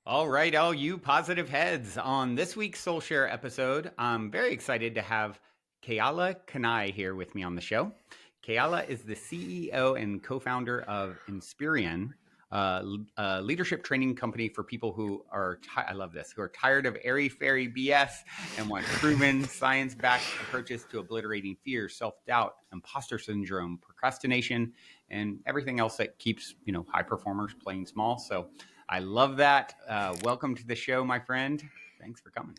All right, all you positive heads. On this week's Soul Share episode, I'm very excited to have Keala Kanae here with me on the show. Keala is the CEO and co-founder of Inspirian, a leadership training company for people who are, I love this, who are tired of airy-fairy BS and want proven science-backed approaches to obliterating fear, self-doubt, imposter syndrome, procrastination, and everything else that keeps, high performers playing small. So I love that. Welcome to the show, my friend. Thanks for coming.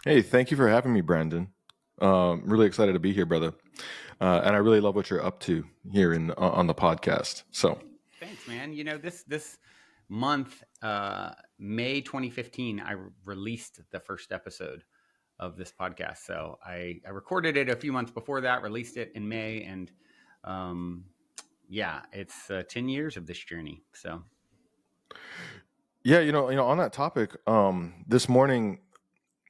Hey, thank you for having me, Brandon. Really excited to be here, brother. And I really love what you're up to here on the podcast. So, Thanks, man. This month, May 2015, I released the first episode of this podcast. So I recorded it a few months before that, released it in May, and yeah, it's 10 years of this journey. So yeah, on that topic, this morning,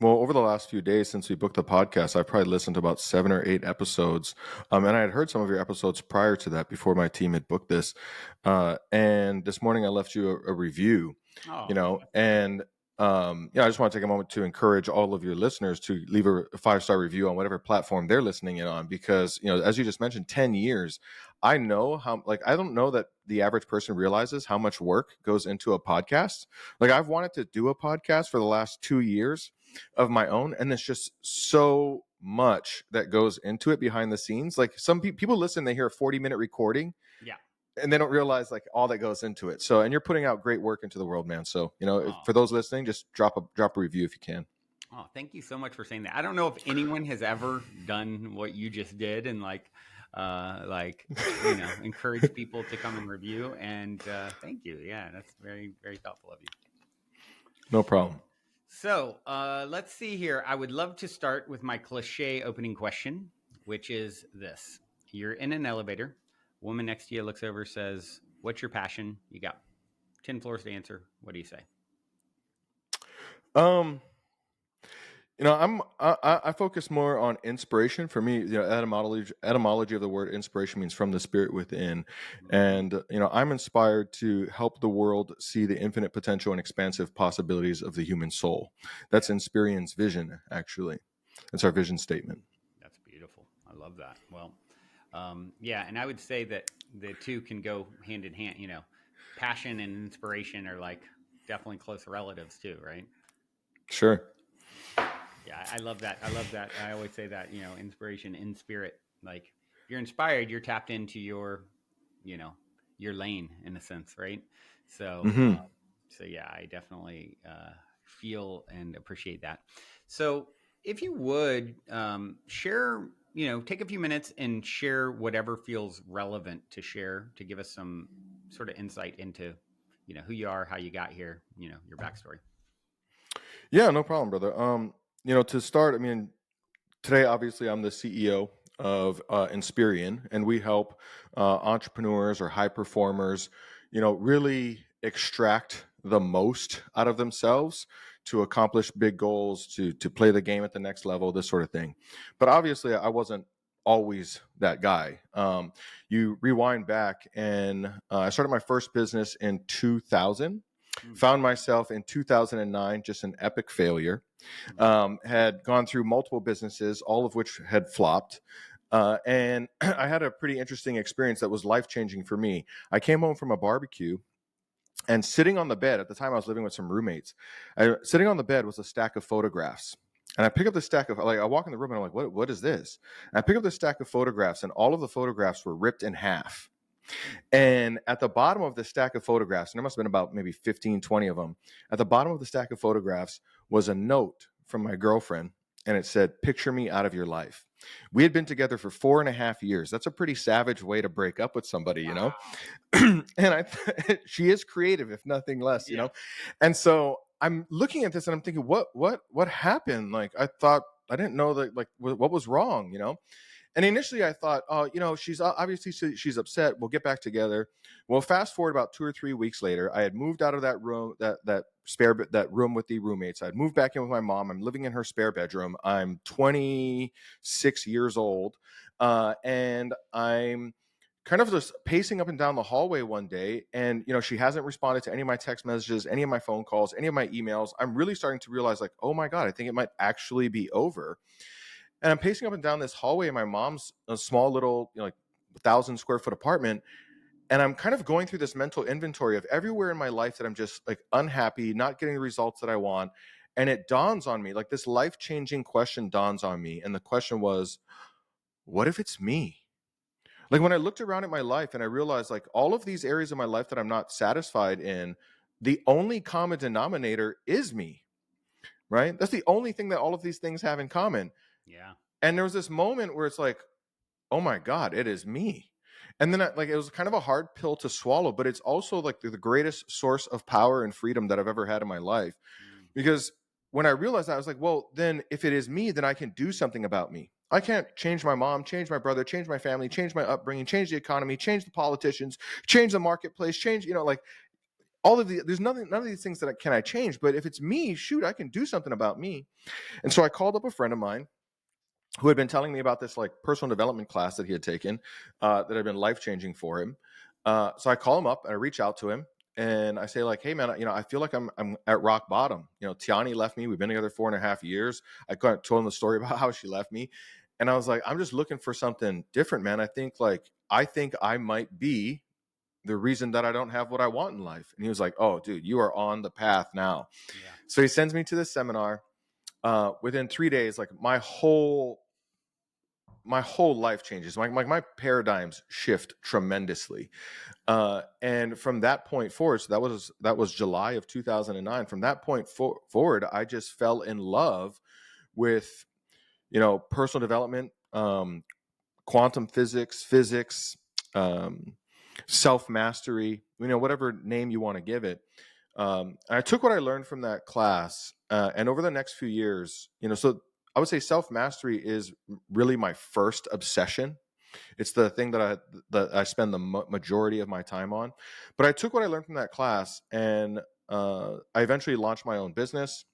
well, over the last few days since we booked the podcast, I've probably listened to about 7 or 8 episodes. And I had heard some of your episodes prior to that before my team had booked this. And this morning I left you a review, oh, and I just want to take a moment to encourage all of your listeners to leave a 5-star review on whatever platform they're listening in on, because, as you just mentioned, 10 years, I know how, I don't know that the average person realizes how much work goes into a podcast. Like, I've wanted to do a podcast for the last 2 years of my own, and it's just so much that goes into it behind the scenes. Like, some people listen, they hear a 40-minute recording, yeah. and they don't realize like all that goes into it. So, and you're putting out great work into the world, man. So, Oh, for those listening, just drop a review if you can. Oh, thank you so much for saying that. I don't know if anyone has ever done what you just did and encourage people to come and review. And thank you. Yeah, that's very, very thoughtful of you. No problem. So let's see here. I would love to start with my cliche opening question, which is this: You're in an elevator. Woman next to you looks over, says, "What's your passion?" You got 10 floors to answer. What do you say? Um, I focus more on inspiration. For me, etymology of the word inspiration means from the spirit within, Mhm. and I'm inspired to help the world see the infinite potential and expansive possibilities of the human soul. Yeah. That's Inspirian's vision, actually. It's our vision statement. That's beautiful. I love that. Well, yeah, and I would say that the two can go hand in hand. Passion and inspiration are like definitely close relatives too, right? Sure. Yeah, I love that. I love that. I always say that, inspiration in spirit. Like if you're inspired, you're tapped into you know, your lane in a sense, right? So, Hmm. so yeah, I definitely feel and appreciate that. So, if you would share, take a few minutes and share whatever feels relevant to share to give us some sort of insight into, who you are, how you got here, your backstory. Yeah, no problem, brother. To start, I mean, today, obviously, I'm the CEO of Inspirian, and we help entrepreneurs or high performers, really extract the most out of themselves to accomplish big goals, to play the game at the next level, this sort of thing. But obviously, I wasn't always that guy. You rewind back, and I started my first business in 2000. Mm, Found myself in 2009 just an epic failure. mm, Had gone through multiple businesses, all of which had flopped. And I had a pretty interesting experience that was life changing for me. I came home from a barbecue, and sitting on the bed, at the time I was living with some roommates, sitting on the bed was a stack of photographs. And I pick up the stack of, I walk in the room and I'm like, what is this? And I pick up the stack of photographs, and all of the photographs were ripped in half. mm. And at the bottom of the stack of photographs, and there must have been about maybe 15, 20 of them, at the bottom of the stack of photographs was a note from my girlfriend, and it said, "Picture me out of your life." We had been together for 4.5 years. That's a pretty savage way to break up with somebody, Wow. and she is creative, if nothing less. Yes. And so I'm looking at this and I'm thinking, what happened? Like, I didn't know that, like, what was wrong. And initially I thought, oh, she's obviously, she's upset. We'll get back together. Well, fast forward about 2 or 3 weeks later, I had moved out of that room, that room with the roommates. I had moved back in with my mom. I'm living in her spare bedroom. I'm 26 years old, and I'm kind of just pacing up and down the hallway one day, and she hasn't responded to any of my text messages, any of my phone calls, any of my emails. I'm really starting to realize, like, oh my God, I think it might actually be over. And I'm pacing up and down this hallway in my mom's small little, like 1,000 square foot apartment. And I'm kind of going through this mental inventory of everywhere in my life that I'm just like unhappy, not getting the results that I want. And it dawns on me, like this life-changing question dawns on me. And the question was, what if it's me? Like when I looked around at my life and I realized, like, all of these areas of my life that I'm not satisfied in, the only common denominator is me, right? That's the only thing that all of these things have in common. Yeah. And there was this moment where it's like, oh my God, it is me. And then like it was kind of a hard pill to swallow, but it's also like the greatest source of power and freedom that I've ever had in my life. Because when I realized that, I was like, well, then if it is me, then I can do something about me. I can't change my mom, change my brother, change my family, change my upbringing, change the economy, change the politicians, change the marketplace, change, like all of the, there's nothing, none of these things that can I change. But if it's me, shoot, I can do something about me. And so I called up a friend of mine who had been telling me about this like personal development class that he had taken that had been life-changing for him. So I call him up and I reach out to him and I say, like, hey man, I feel like I'm at rock bottom. Tiani left me. We've been together 4.5 years. I told him the story about how she left me. And I was like, I'm just looking for something different, man. I think I might be the reason that I don't have what I want in life. And he was like, oh dude, you are on the path now. Yeah. So he sends me to this seminar. Within 3 days, like my whole life changes. My paradigms shift tremendously. And from that point forward, so that was July of 2009. From that point forward, I just fell in love with, personal development, quantum physics, self-mastery, whatever name you want to give it. I took what I learned from that class, and over the next few years, so I would say self-mastery is really my first obsession. It's the thing that I spend the majority of my time on. But I took what I learned from that class, and I eventually launched my own business.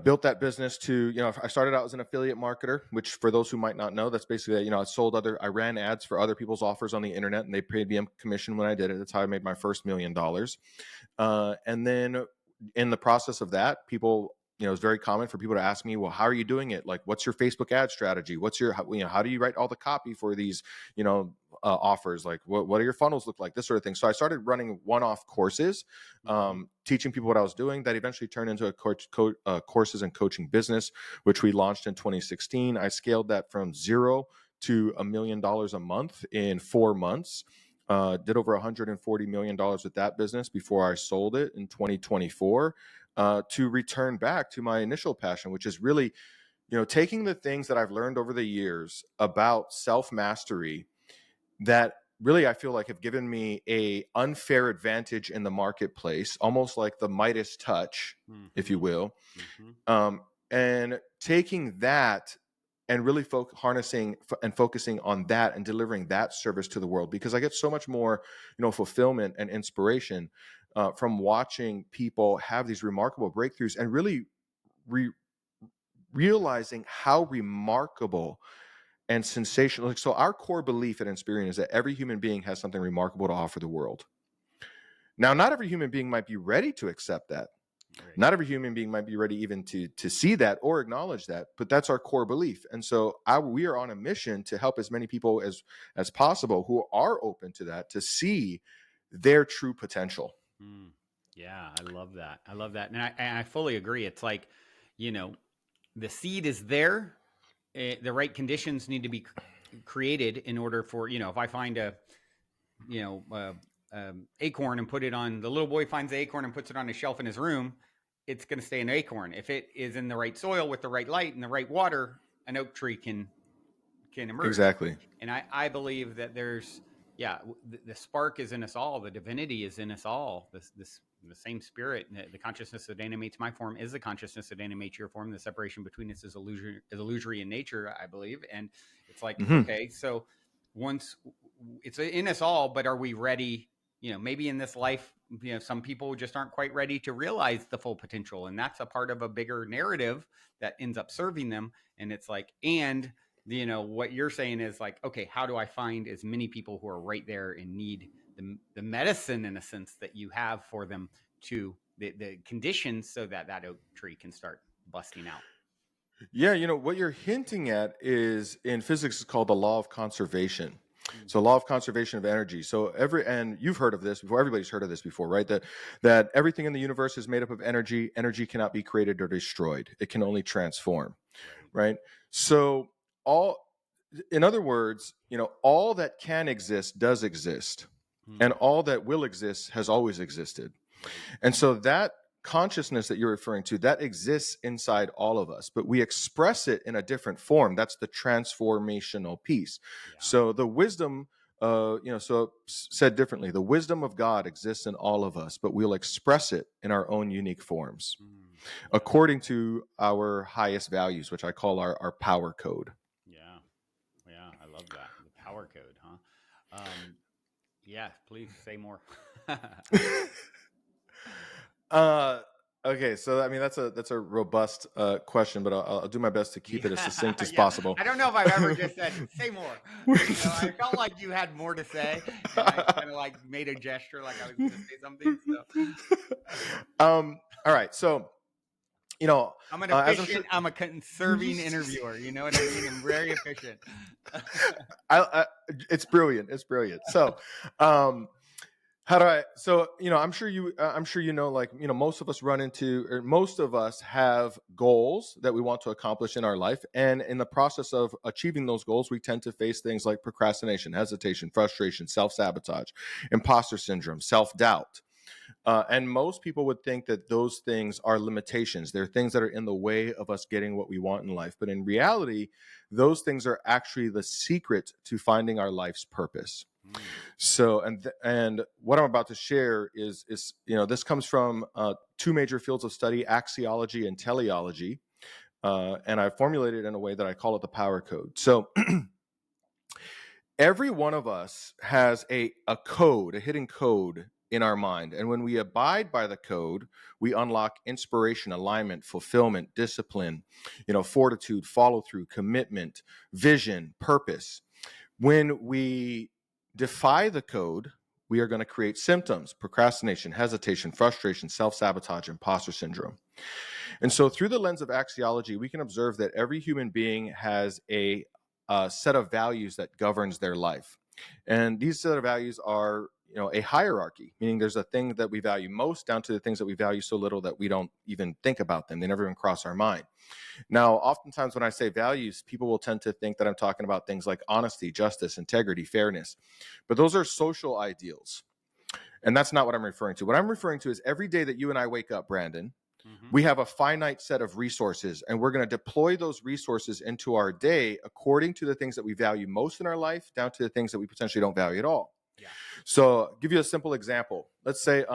Built that business to, I started out as an affiliate marketer, which for those who might not know, that's basically, I ran ads for other people's offers on the internet and they paid me a commission when I did it. That's how I made my first $1 million. And then in the process of that, people, it's very common for people to ask me, well, how are you doing it? Like, what's your Facebook ad strategy? What's your, how do you write all the copy for these, offers? Like, what do your funnels look like? This sort of thing. So I started running one-off courses, teaching people what I was doing. That eventually turned into a courses and coaching business, which we launched in 2016. I scaled that from 0 to $1 million a month in 4 months. Did over $140 million with that business before I sold it in 2024, to return back to my initial passion, which is really, taking the things that I've learned over the years about self-mastery that really I feel like have given me a unfair advantage in the marketplace, almost like the Midas touch, if you will, and taking that and really harnessing and focusing on that and delivering that service to the world, because I get so much more, fulfillment and inspiration from watching people have these remarkable breakthroughs and really realizing how remarkable and sensational. So our core belief at Inspirian is that every human being has something remarkable to offer the world. Now, not every human being might be ready to accept that. Right. Not every human being might be ready even to see that or acknowledge that, but that's our core belief. And so we are on a mission to help as many people as possible who are open to that, to see their true potential. Yeah, I love that. I love that. And I fully agree. It's like, the seed is there. The right conditions need to be created in order for, if I find acorn and put it on, the little boy finds the acorn and puts it on a shelf in his room, it's going to stay an acorn. If it is in the right soil with the right light and the right water, an oak tree can emerge. Exactly. And I believe that there's, the spark is in us all. The divinity is in us all. The same spirit, the consciousness that animates my form is the consciousness that animates your form. The separation between us is illusory in nature, I believe. And it's like, okay, so once it's in us all, but are we ready? Maybe in this life, some people just aren't quite ready to realize the full potential. And that's a part of a bigger narrative that ends up serving them. And it's like, and what you're saying is like, okay, how do I find as many people who are right there and need the medicine in a sense that you have for them to the conditions so that that oak tree can start busting out. Yeah, what you're hinting at is in physics is called the law of conservation. Mm. So law of conservation of energy. So and you've heard of this before, everybody's heard of this before, right? That everything in the universe is made up of energy. Energy cannot be created or destroyed. It can only transform, Right. right? So all in other words, all that can exist does exist. And Mm. all that will exist has always existed. Right. And so that consciousness that you're referring to, that exists inside all of us, but we express it in a different form. That's the transformational piece. Yeah. So the wisdom, so said differently, the wisdom of God exists in all of us, but we'll express it in our own unique forms, according to our highest values, which I call our power code. Yeah. Yeah. I love that. The power code, huh? Yeah. Please say more. Okay, so I mean that's a robust question, but I'll do my best to keep it as succinct as Yeah. possible. I don't know if I've ever just said say more. I felt like you had more to say, and I kind of like made a gesture like I was going to say something. So, all right, so I'm an as efficient. I'm a conserving interviewer. You know what I mean? I'm very efficient. it's brilliant. It's brilliant. So, how do I? So I'm sure like most of us run into, or most of us have goals that we want to accomplish in our life, and in the process of achieving those goals, we tend to face things like procrastination, hesitation, frustration, self-sabotage, imposter syndrome, self-doubt. And most people would think that those things are limitations. They're things that are in the way of us getting what we want in life. But in reality, those things are actually the secret to finding our life's purpose. So, and what I'm about to share is this comes from two major fields of study, axiology and teleology. And I formulated it in a way that I call it the power code. So every one of us has a code, a hidden code in our mind. And when we abide by the code, we unlock inspiration, alignment, fulfillment, discipline, fortitude, follow through, commitment, vision, purpose. When we defy the code, we are going to create symptoms: procrastination, hesitation, frustration, self-sabotage, imposter syndrome. And so through the lens of axiology, we can observe that every human being has a set of values that governs their life. And these set of values are a hierarchy, meaning there's a thing that we value most down to the things that we value so little that we don't even think about them. They never even cross our mind. Now, oftentimes when I say values, people will tend to think that I'm talking about things like honesty, justice, integrity, fairness. But those are social ideals. And that's not what I'm referring to. What I'm referring to is every day that you and I wake up, Brandon, we have a finite set of resources, and we're going to deploy those resources into our day according to the things that we value most in our life, down to the things that we potentially don't value at all. Yeah. So I'll give you a simple example. Let's say,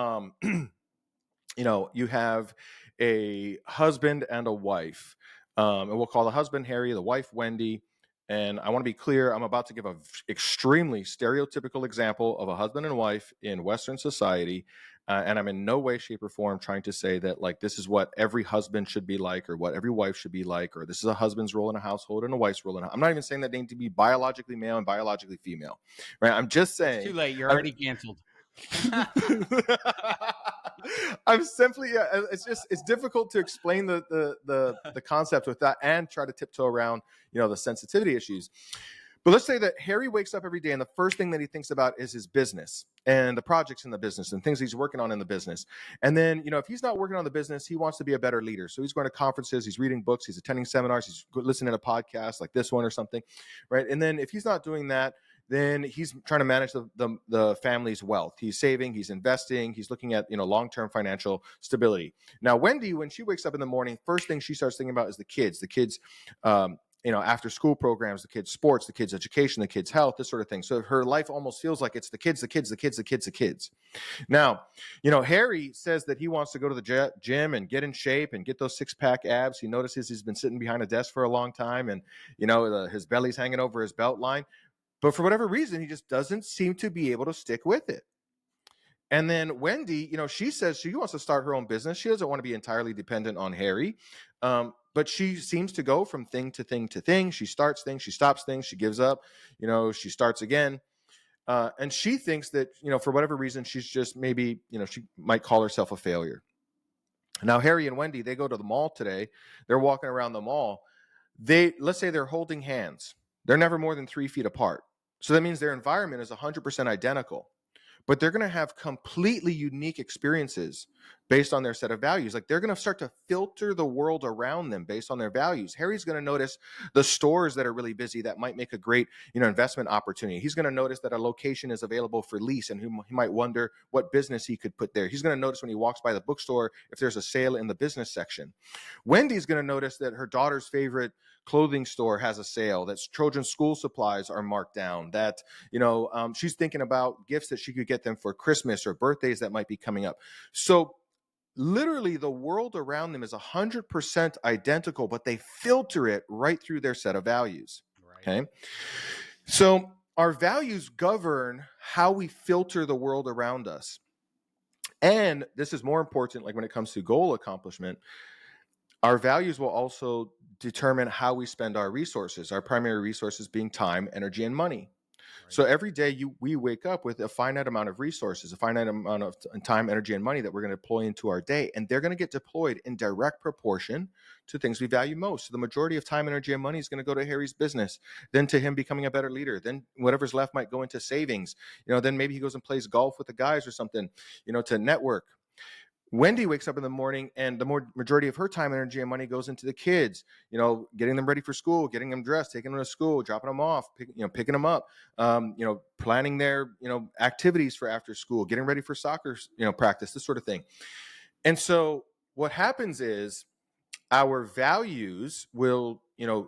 you have a husband and a wife, and we'll call the husband Harry, the wife Wendy. And I want to be clear, I'm about to give an extremely stereotypical example of a husband and wife in Western society. And I'm in no way, shape, or form trying to say that like this is what every husband should be like, or what every wife should be like, or this is a husband's role in a household and a wife's role in I'm not even saying that they need to be biologically male and biologically female, right? I'm just saying it's too late. You're already canceled. I'm simply it's difficult to explain the concept with that and try to tiptoe around the sensitivity issues. But let's say that Harry wakes up every day and the first thing that he thinks about is his business and the projects in the business and things he's working on in the business. And then, if he's not working on the business, he wants to be a better leader. So he's going to conferences, he's reading books, he's attending seminars, he's listening to podcasts like this one or something, right? And then if he's not doing that, then he's trying to manage the family's wealth. He's saving, he's investing, he's looking at long-term financial stability. Now, Wendy, when she wakes up in the morning, first thing she starts thinking about is the kids, after school programs, the kids' sports, the kids' education, the kids' health, this sort of thing. So her life almost feels like it's the kids. Now, Harry says that he wants to go to the gym and get in shape and get those six-pack abs. He notices he's been sitting behind a desk for a long time, and his belly's hanging over his belt line. But for whatever reason, he just doesn't seem to be able to stick with it. And then Wendy, she says she wants to start her own business. She doesn't want to be entirely dependent on Harry. But she seems to go from thing to thing to thing. She starts things, she stops things, she gives up, she starts again. And she thinks that, for whatever reason, she's just maybe, she might call herself a failure. Now, Harry and Wendy, they go to the mall today. They're walking around the mall. Let's say they're holding hands. They're never more than 3 feet apart. So that means their environment is 100% identical, but they're going to have completely unique experiences based on their set of values. Like, they're going to start to filter the world around them based on their values. Harry's going to notice the stores that are really busy that might make a great, investment opportunity. He's going to notice that a location is available for lease, and he might wonder what business he could put there. He's going to notice when he walks by the bookstore if there's a sale in the business section. Wendy's going to notice that her daughter's favorite clothing store has a sale, that children's school supplies are marked down, that she's thinking about gifts that she could get them for Christmas or birthdays that might be coming up. So literally the world around them is 100% identical, but they filter it right through their set of values. Right. Okay. So our values govern how we filter the world around us. And this is more important, like when it comes to goal accomplishment, our values will also determine how we spend our resources, our primary resources being time, energy, and money. Right. So every day we wake up with a finite amount of resources, a finite amount of time, energy, and money that we're going to deploy into our day. And they're going to get deployed in direct proportion to things we value most. So the majority of time, energy, and money is going to go to Harry's business, then to him becoming a better leader, then whatever's left might go into savings. Then maybe he goes and plays golf with the guys or something, to network. Wendy wakes up in the morning and the majority of her time, energy, and money goes into the kids, getting them ready for school, getting them dressed, taking them to school, dropping them off, picking them up, planning their, activities for after school, getting ready for soccer, practice, this sort of thing. And so what happens is our values will,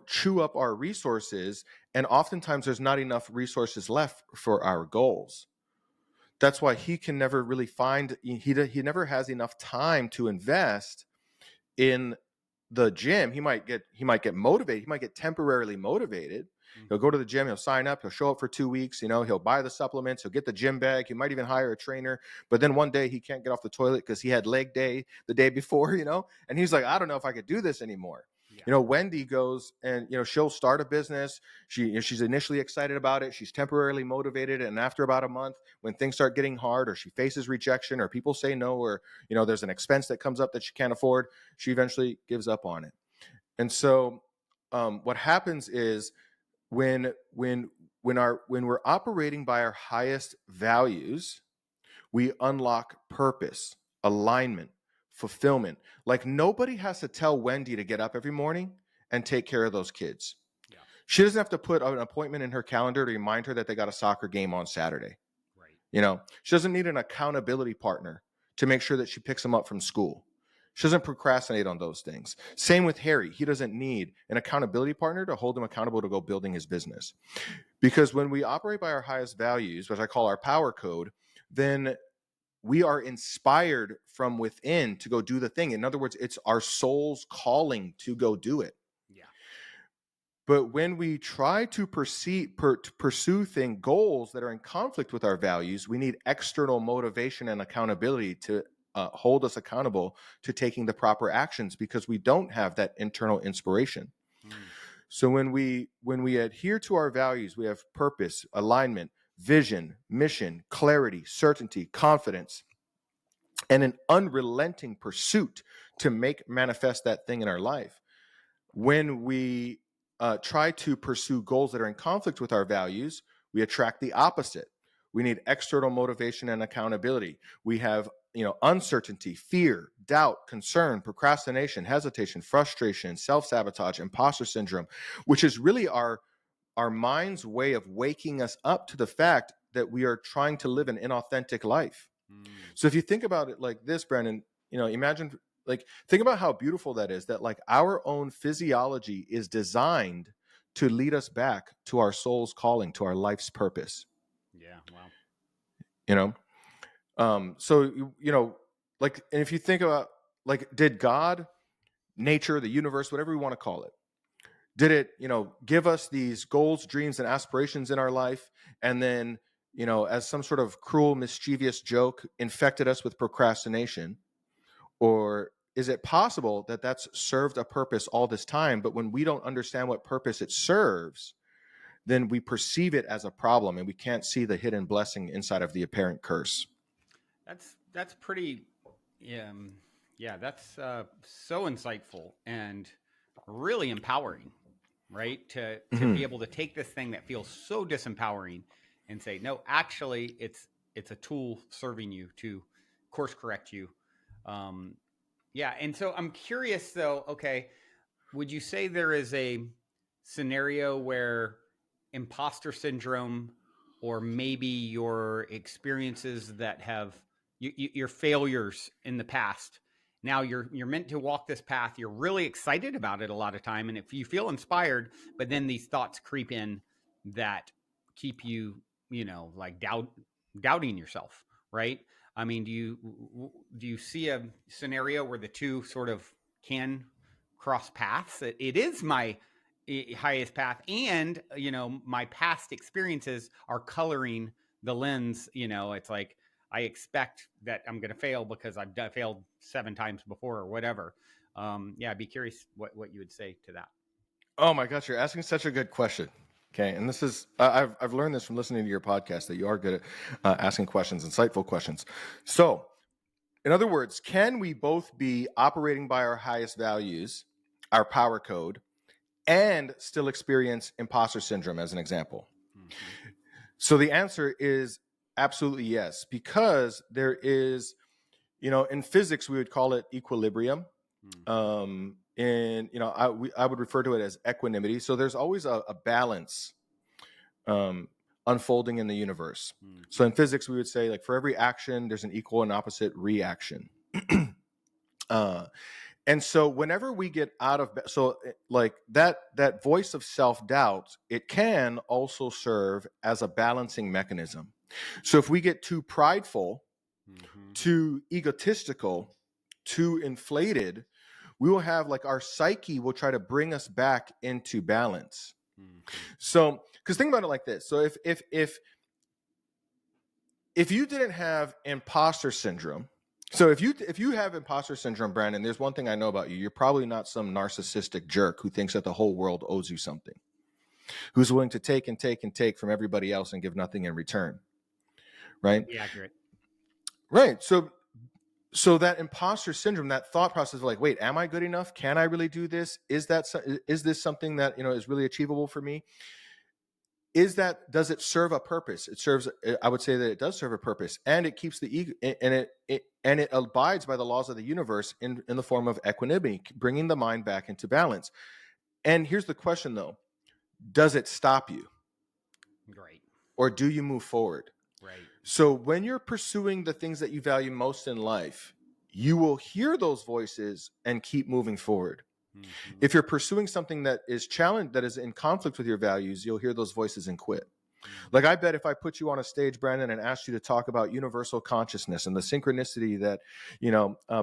chew up our resources. And oftentimes there's not enough resources left for our goals. That's why he can never really find, he never has enough time to invest in the gym. He might get motivated. He might get temporarily motivated. Mm-hmm. He'll go to the gym. He'll sign up. He'll show up for 2 weeks. He'll buy the supplements. He'll get the gym bag. He might even hire a trainer. But then one day he can't get off the toilet because he had leg day the day before, and he's like, I don't know if I could do this anymore. Yeah. Wendy goes and, she'll start a business. She's initially excited about it. She's temporarily motivated. And after about a month, when things start getting hard, or she faces rejection, or people say no, or, there's an expense that comes up that she can't afford, she eventually gives up on it. And so what happens is when we're operating by our highest values, we unlock purpose, alignment, fulfillment. Like, nobody has to tell Wendy to get up every morning and take care of those kids. Yeah. She doesn't have to put an appointment in her calendar to remind her that they got a soccer game on Saturday. Right. She doesn't need an accountability partner to make sure that she picks them up from school. She doesn't procrastinate on those things. Same with Harry. He doesn't need an accountability partner to hold him accountable to go building his business. Because when we operate by our highest values, which I call our power code, then we are inspired from within to go do the thing. In other words, it's our soul's calling to go do it. Yeah. But when we try to pursue goals that are in conflict with our values, we need external motivation and accountability to hold us accountable to taking the proper actions, because we don't have that internal inspiration. So when we adhere to our values, we have purpose, alignment, vision, mission, clarity, certainty, confidence, and an unrelenting pursuit to make manifest that thing in our life. When we try to pursue goals that are in conflict with our values, we attract the opposite. We need external motivation and accountability. We have, uncertainty, fear, doubt, concern, procrastination, hesitation, frustration, self-sabotage, imposter syndrome, which is really our mind's way of waking us up to the fact that we are trying to live an inauthentic life. So if you think about it like this, Brandon, imagine, think about how beautiful that is, that our own physiology is designed to lead us back to our soul's calling, to our life's purpose. Yeah. Wow. So, and if you think about, did God, nature, the universe, whatever we want to call it, did it, give us these goals, dreams, and aspirations in our life, and then, as some sort of cruel, mischievous joke, infected us with procrastination? Or is it possible that that's served a purpose all this time, but when we don't understand what purpose it serves, then we perceive it as a problem and we can't see the hidden blessing inside of the apparent curse? That's pretty, yeah, that's so insightful and really empowering, right? To Mm-hmm. be able to take this thing that feels so disempowering and say, no, actually, it's a tool serving you to course correct you. Um, yeah, and so I'm curious though. Okay, would you say there is a scenario where imposter syndrome or maybe your experiences that have your failures in the past, now you're meant to walk this path, you're really excited about it a lot of time, and if you feel inspired, but then these thoughts creep in that keep you, like doubting yourself, right? I mean, do you see a scenario where the two sort of can cross paths? It is my highest path, and my past experiences are coloring the lens. It's like I expect that I'm going to fail because I've failed 7 times before or whatever. Yeah, I'd be curious what you would say to that. Oh my gosh, you're asking such a good question. Okay, and this is I've learned this from listening to your podcast that you are good at asking questions, insightful questions. So, in other words, can we both be operating by our highest values, our power code, and still experience imposter syndrome, as an example? Mm-hmm. So the answer is absolutely yes, because there is, in physics we would call it equilibrium. Mm-hmm. And I would refer to it as equanimity. So there's always a balance um, unfolding in the universe. So Mm-hmm. in physics, we would say, like, for every action, there's an equal and opposite reaction. uh, and so whenever we get out of, like that voice of self-doubt, it can also serve as a balancing mechanism. So if we get too prideful, Mm-hmm. too egotistical, too inflated, we will have, like, our psyche will try to bring us back into balance. Mm-hmm. So, because think about it like this. So if you didn't have imposter syndrome, so if you have imposter syndrome, Brandon, there's one thing I know about you. You're probably not some narcissistic jerk who thinks that the whole world owes you something, who's willing to take and take and take from everybody else and give nothing in return. Right? Be accurate. Right. So that imposter syndrome, that thought process of, like, wait, am I good enough? Can I really do this? Is this something that is really achievable for me? Does it serve a purpose? I would say that it does serve a purpose, and it keeps the ego, and it abides by the laws of the universe in the form of equanimity, bringing the mind back into balance. And here's the question though: does it stop you, Great. or do you move forward? Right. So when you're pursuing the things that you value most in life, you will hear those voices and keep moving forward. Mm-hmm. If you're pursuing something that is challenged, that is in conflict with your values, you'll hear those voices and quit. Mm-hmm. Like, I bet if I put you on a stage, Brandon, and asked you to talk about universal consciousness and the synchronicity that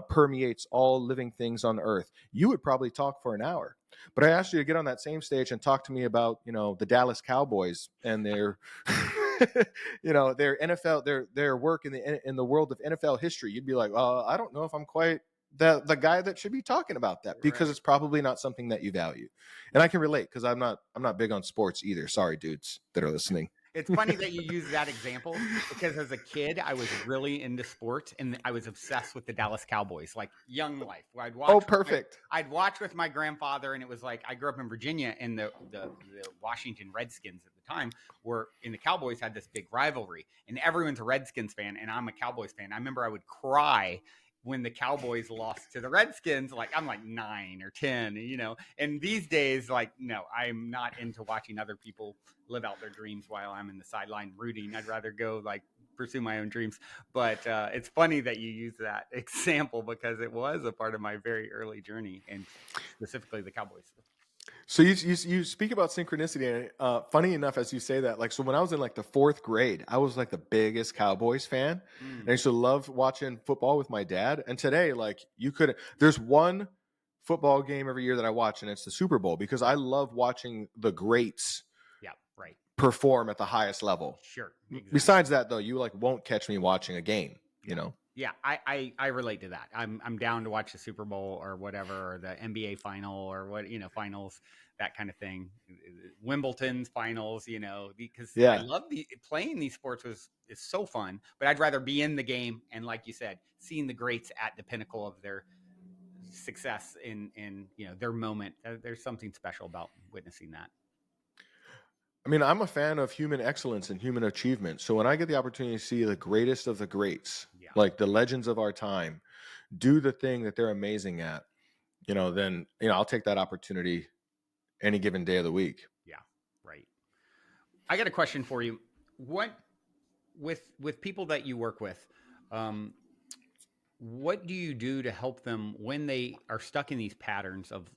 permeates all living things on Earth, you would probably talk for an hour. But I asked you to get on that same stage and talk to me about the Dallas Cowboys and their their NFL, their work in the world of NFL history. You'd be like, I don't know if I'm quite the guy that should be talking about that, because Right. it's probably not something that you value. And I can relate, because I'm not big on sports either. Sorry, dudes that are listening. It's funny that you use that example because as a kid, I was really into sports and I was obsessed with the Dallas Cowboys, like young life. Where Oh, perfect. I'd watch with my grandfather, and it was like I grew up in Virginia, and the Washington Redskins at the time were, and the Cowboys had this big rivalry, and everyone's a Redskins fan, and I'm a Cowboys fan. I remember I would cry when the Cowboys lost to the Redskins. Like, I'm like 9 or 10, and these days, like, no, I'm not into watching other people live out their dreams while I'm in the sideline rooting. I'd rather go, like, pursue my own dreams. But it's funny that you use that example because it was a part of my very early journey, and specifically the Cowboys. So you speak about synchronicity, and funny enough, as you say that, like, so when I was in, like, the 4th grade, I was, like, the biggest Cowboys fan, and I used to love watching football with my dad. And today, like, there's one football game every year that I watch, and it's the Super Bowl, because I love watching the greats Yeah, right. perform at the highest level. Sure. Exactly. Besides that, though, you like won't catch me watching a game, Yeah. you know? Yeah, I relate to that. I'm down to watch the Super Bowl or whatever, or the NBA final or what, finals, that kind of thing. Wimbledon's finals, because I Yeah. love playing these sports is so fun, but I'd rather be in the game and, like you said, seeing the greats at the pinnacle of their success in their moment. There's something special about witnessing that. I mean, I'm a fan of human excellence and human achievement. So when I get the opportunity to see the greatest of the greats, Yeah. like the legends of our time, do the thing that they're amazing at, then, I'll take that opportunity any given day of the week. Yeah. Right. I got a question for you. What with people that you work with, what do you do to help them when they are stuck in these patterns of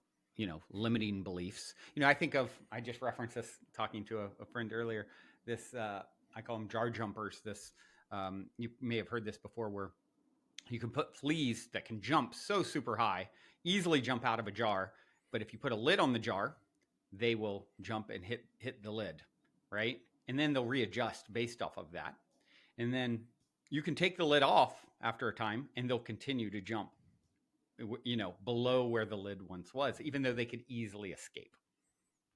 limiting beliefs? I just referenced this talking to a friend earlier. This I call them jar jumpers. This you may have heard this before, where you can put fleas that can jump so super high, easily jump out of a jar, but if you put a lid on the jar, they will jump and hit the lid, right? And then they'll readjust based off of that. And then you can take the lid off after a time and they'll continue to jump, below where the lid once was, even though they could easily escape.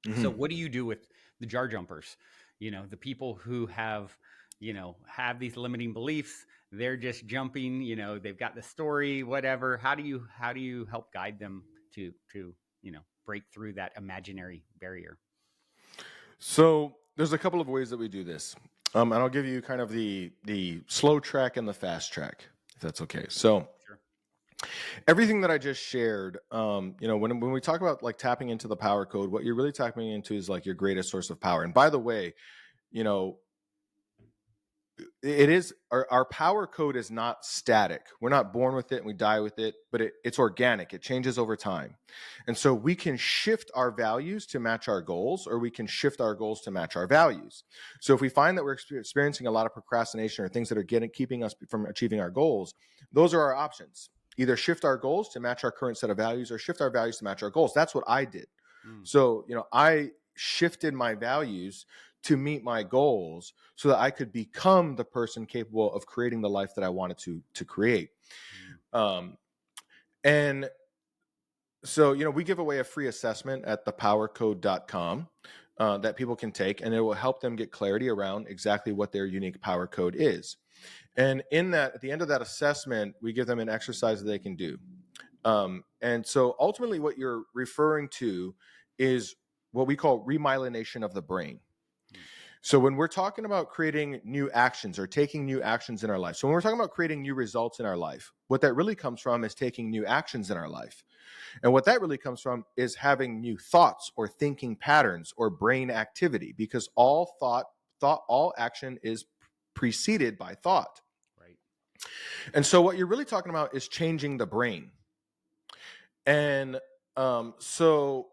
Mm-hmm. So what do you do with the jar jumpers? The people who have these limiting beliefs, they're just jumping, they've got the story, whatever. How do you help guide them to break through that imaginary barrier? So there's a couple of ways that we do this. And I'll give you kind of the slow track and the fast track, if that's okay. So Sure. everything that I just shared, when we talk about like tapping into the power code, what you're really tapping into is like your greatest source of power. And by the way, it is our power code is not static. We're not born with it and we die with it, but it's organic. It changes over time. And so we can shift our values to match our goals, or we can shift our goals to match our values. So if we find that we're experiencing a lot of procrastination or things that are keeping us from achieving our goals, those are our options. Either shift our goals to match our current set of values or shift our values to match our goals. That's what I did. So, I shifted my values to meet my goals so that I could become the person capable of creating the life that I wanted to create. And so, we give away a free assessment at thepowercode.com that people can take, and it will help them get clarity around exactly what their unique power code is. And in that, at the end of that assessment, we give them an exercise that they can do. And so ultimately what you're referring to is what we call remyelination of the brain. So when we're talking about creating new actions or taking new actions in our life, so when we're talking about creating new results in our life, what that really comes from is taking new actions in our life. And what that really comes from is having new thoughts or thinking patterns or brain activity, because all all action is preceded by thought. Right. And so what you're really talking about is changing the brain. And so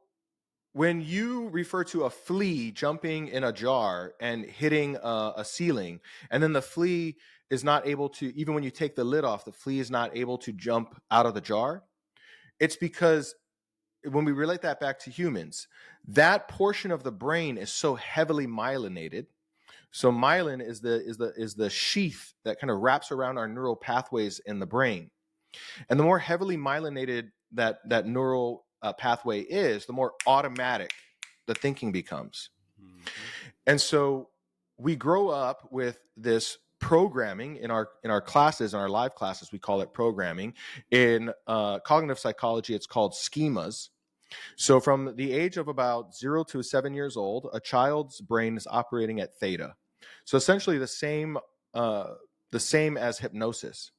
when you refer to a flea jumping in a jar and hitting a ceiling, and then the flea is not able to, even when you take the lid off, the flea is not able to jump out of the jar, it's because when we relate that back to humans, that portion of the brain is so heavily myelinated. So myelin is the sheath that kind of wraps around our neural pathways in the brain. And the more heavily myelinated that neural pathway is, the more automatic the thinking becomes. Mm-hmm. And so we grow up with this programming in our classes, in our live classes, we call it programming. In cognitive psychology, it's called schemas. So from the age of about 0 to 7 years old, a child's brain is operating at theta. So essentially the same as hypnosis.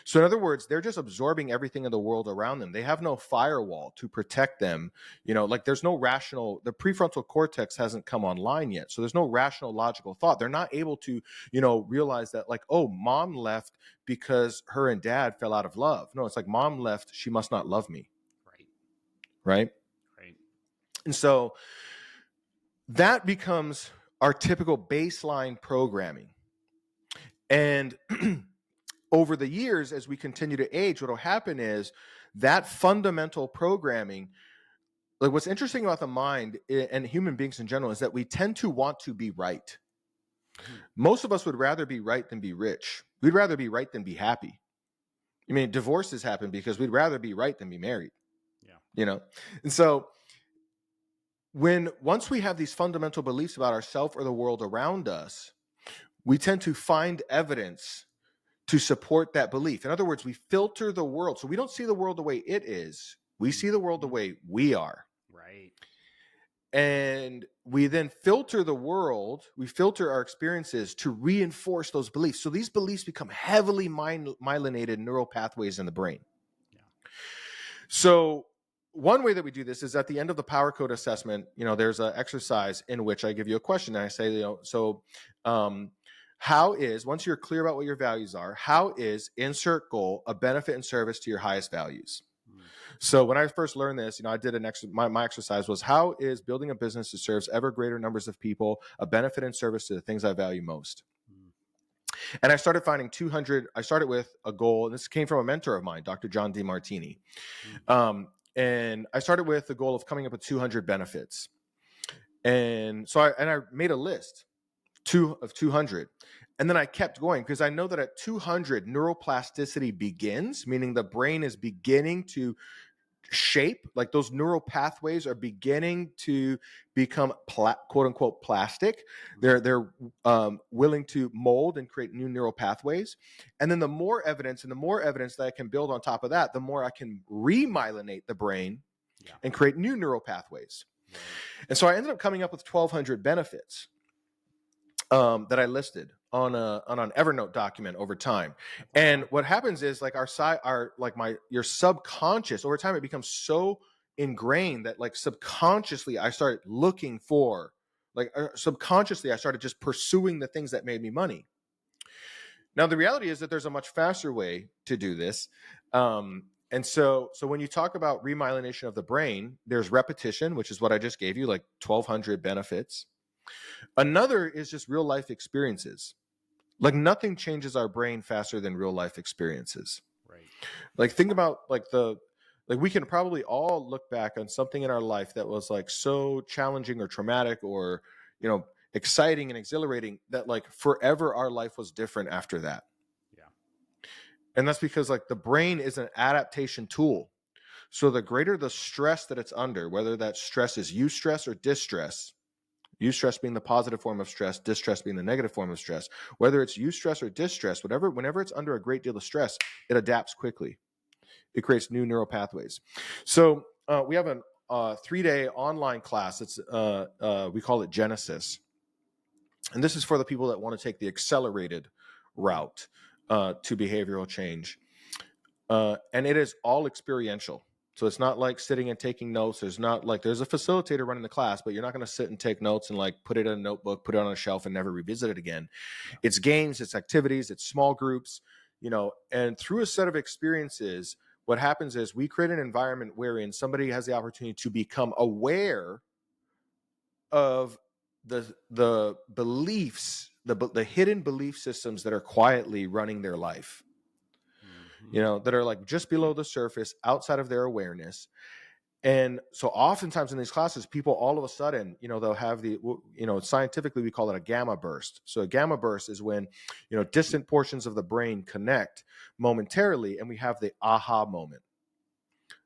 So in other words, they're just absorbing everything in the world around them. They have no firewall to protect them. Like there's no the prefrontal cortex hasn't come online yet. So there's no rational, logical thought. They're not able to, realize that like, oh, mom left because her and dad fell out of love. No, it's like mom left. She must not love me. Right. And so that becomes our typical baseline programming. And over the years, as we continue to age, what will happen is that fundamental programming, like what's interesting about the mind and human beings in general is that we tend to want to be right. Most of us would rather be right than be rich. We'd rather be right than be happy. I mean, divorces happen because we'd rather be right than be married. Yeah. And so once we have these fundamental beliefs about ourselves or the world around us, we tend to find evidence to support that belief. In other words, we filter the world. So we don't see the world the way it is. We see the world the way we are. Right. And we then filter the world, we filter our experiences to reinforce those beliefs. So these beliefs become heavily myelinated neural pathways in the brain. Yeah. So one way that we do this is at the end of the power code assessment, there's an exercise in which I give you a question and I say, how is, once you're clear about what your values are, how is insert goal a benefit and service to your highest values? So when I first learned this, I did my exercise was, how is building a business that serves ever greater numbers of people a benefit and service to the things I value most? And I started finding 200. I started with a goal, and this came from a mentor of mine, Dr. John DeMartini. And I started with the goal of coming up with 200 benefits. And so I made a list of 200. And then I kept going because I know that at 200, neuroplasticity begins, meaning the brain is beginning to shape, like those neural pathways are beginning to become quote unquote plastic. They're willing to mold and create new neural pathways. And then the more evidence that I can build on top of that, the more I can remyelinate the brain and create new neural pathways. Right. And so I ended up coming up with 1,200 benefits that I listed on an Evernote document over time. And what happens is like your subconscious over time, it becomes so ingrained that like subconsciously I started looking for subconsciously I started just pursuing the things that made me money. Now the reality is that there's a much faster way to do this. And so when you talk about remyelination of the brain, there's repetition, which is what I just gave you, like 1,200 benefits. Another is just real life experiences. Like nothing changes our brain faster than real life experiences. Right. Like think about we can probably all look back on something in our life that was like so challenging or traumatic or, exciting and exhilarating that like forever our life was different after that. Yeah. And that's because like the brain is an adaptation tool. So the greater the stress that it's under, whether that stress is eustress or distress, eustress being the positive form of stress, distress being the negative form of stress. Whether it's eustress or distress, whenever it's under a great deal of stress, it adapts quickly. It creates new neural pathways. So we have a 3-day online class. It's we call it Genesis, and this is for the people that want to take the accelerated route to behavioral change, and it is all experiential. So it's not like sitting and taking notes. There's a facilitator running the class, but you're not going to sit and take notes and like put it in a notebook, put it on a shelf and never revisit it again. Yeah. It's games, it's activities, it's small groups, and through a set of experiences, what happens is we create an environment wherein somebody has the opportunity to become aware of the beliefs, the hidden belief systems that are quietly running their life. That are like just below the surface, outside of their awareness. And so oftentimes in these classes, people all of a sudden, they'll have scientifically we call it a gamma burst. So a gamma burst is when, distant portions of the brain connect momentarily and we have the aha moment.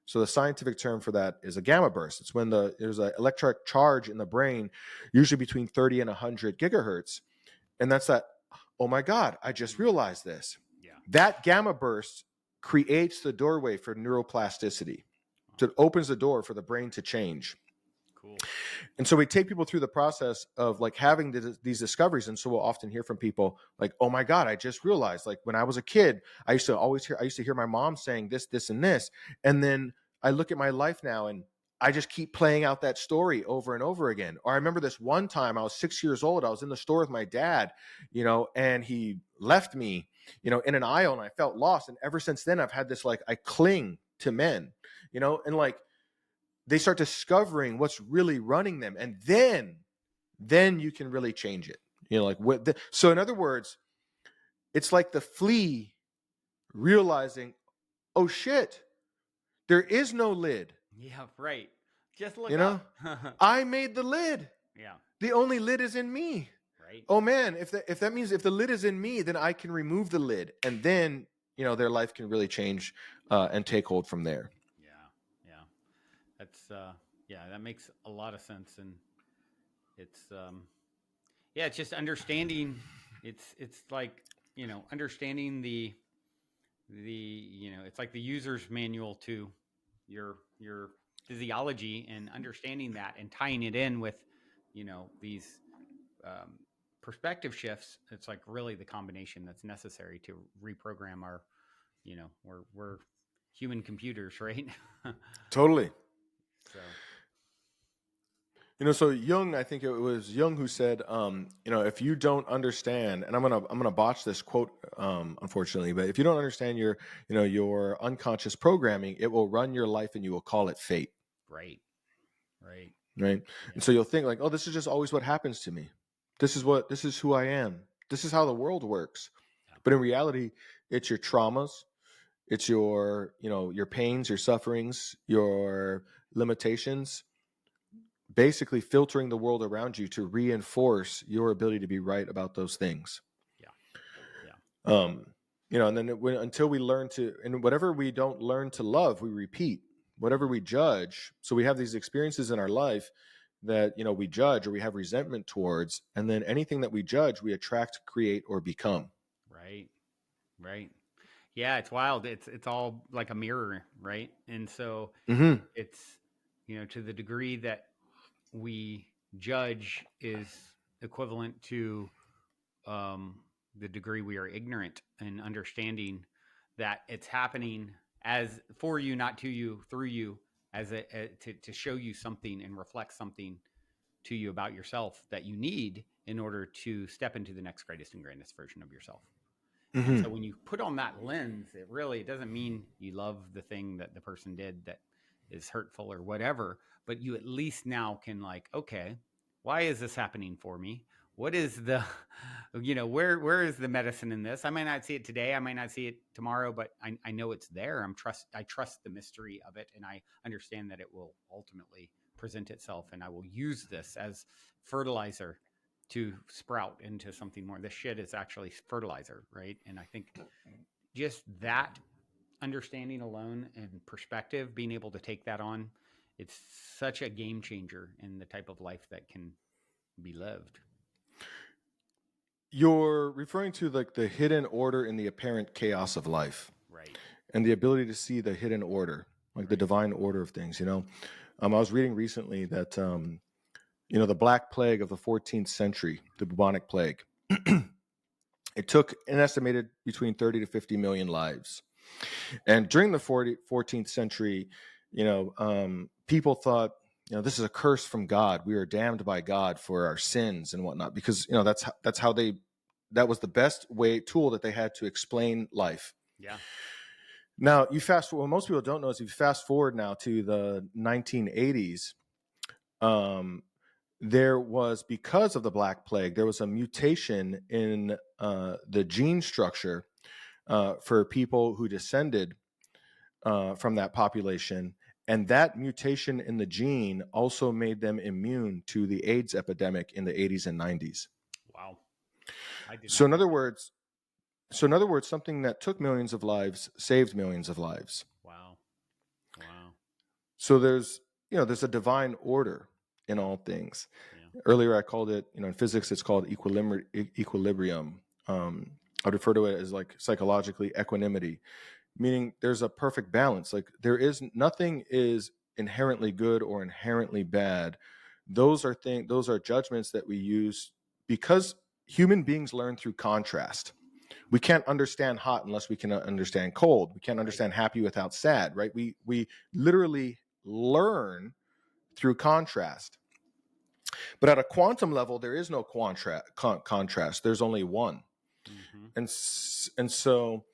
So the scientific term for that is a gamma burst. It's when there's an electric charge in the brain, usually between 30 and 100 gigahertz. And that's that, oh my God, I just realized this. Yeah. That gamma burst creates the doorway for neuroplasticity. So it opens the door for the brain to change. Cool. And so we take people through the process of like having these discoveries. And so we'll often hear from people like, oh my God, I just realized, like when I was a kid, I used to hear my mom saying this, this, and this. And then I look at my life now and I just keep playing out that story over and over again. Or I remember this one time I was 6 years old. I was in the store with my dad, and he left me, in an aisle and I felt lost. And ever since then, I've had this, like, I cling to men, and like they start discovering what's really running them. And then you can really change it. So in other words, it's like the flea realizing, oh shit, there is no lid. Yeah, right. Just look You know, up. I made the lid. Yeah. The only lid is in me. Right. Oh man, if that means if the lid is in me, then I can remove the lid, and then their life can really change and take hold from there. Yeah. Yeah. That's yeah, that makes a lot of sense. And it's yeah, it's just understanding. It's like, understanding it's like the user's manual to your physiology, and understanding that and tying it in with these um, perspective shifts. It's like really the combination that's necessary to reprogram our, we're human computers, right? Totally. So So Jung, I think it was Jung who said, if you don't understand, and I'm gonna botch this quote, unfortunately, but if you don't understand your unconscious programming, it will run your life, and you will call it fate. right. Right. Right. Yeah. And so you'll think like, oh, this is just always what happens to me. This is who I am. This is how the world works. Yeah. But in reality, it's your traumas, it's your pains, your sufferings, your limitations, basically filtering the world around you to reinforce your ability to be right about those things. Yeah. Yeah. And then until we learn to, and whatever we don't learn to love, we repeat. Whatever we judge, so we have these experiences in our life that we judge or we have resentment towards, and then anything that we judge, we attract, create, or become. Right. Right. Yeah, it's wild. It's all like a mirror, right? And so Mm-hmm. it's, to the degree that we judge is equivalent to the degree we are ignorant, and understanding that it's happening as for you, not to you, through you, as to show you something and reflect something to you about yourself that you need in order to step into the next greatest and grandest version of yourself. And Mm-hmm. so when you put on that lens, it doesn't mean you love the thing that the person did that is hurtful or whatever, but you at least now can, like, okay, why is this happening for me? What is the, where is the medicine in this? I might not see it today, I might not see it tomorrow, but I know it's there. I trust the mystery of it, and I understand that it will ultimately present itself, and I will use this as fertilizer to sprout into something more. This shit is actually fertilizer, right? And I think just that understanding alone and perspective, being able to take that on, it's such a game changer in the type of life that can be lived. You're referring to like the hidden order in the apparent chaos of life, Right. and the ability to see the hidden order, like the divine order of things. I was reading recently that the Black Plague of the 14th century, the bubonic plague, it took an estimated between 30 to 50 million lives. And during the 14th century, people thought, this is a curse from God. We are damned by God for our sins and whatnot, because that's how that was the best tool that they had to explain life. Yeah. Now you fast forward. What most people don't know is, if you fast forward now to the 1980s, there was, because of the Black Plague, there was a mutation in the gene structure for people who descended from that population. And that mutation in the gene also made them immune to the AIDS epidemic in the 80s and 90s. Wow. I did So not in know other that. words, so in other words, something that took millions of lives saved millions of lives. Wow. Wow. So there's a divine order in all things. Yeah. Earlier I called it, in physics it's called equilibrium. I'd refer to it as like psychologically equanimity, meaning there's a perfect balance. Like nothing is inherently good or inherently bad. Those are judgments that we use because human beings learn through contrast. We can't understand hot unless we can understand cold. We can't understand happy without sad, right? We literally learn through contrast. But at a quantum level, there is no contrast. There's only one. Mm-hmm. And so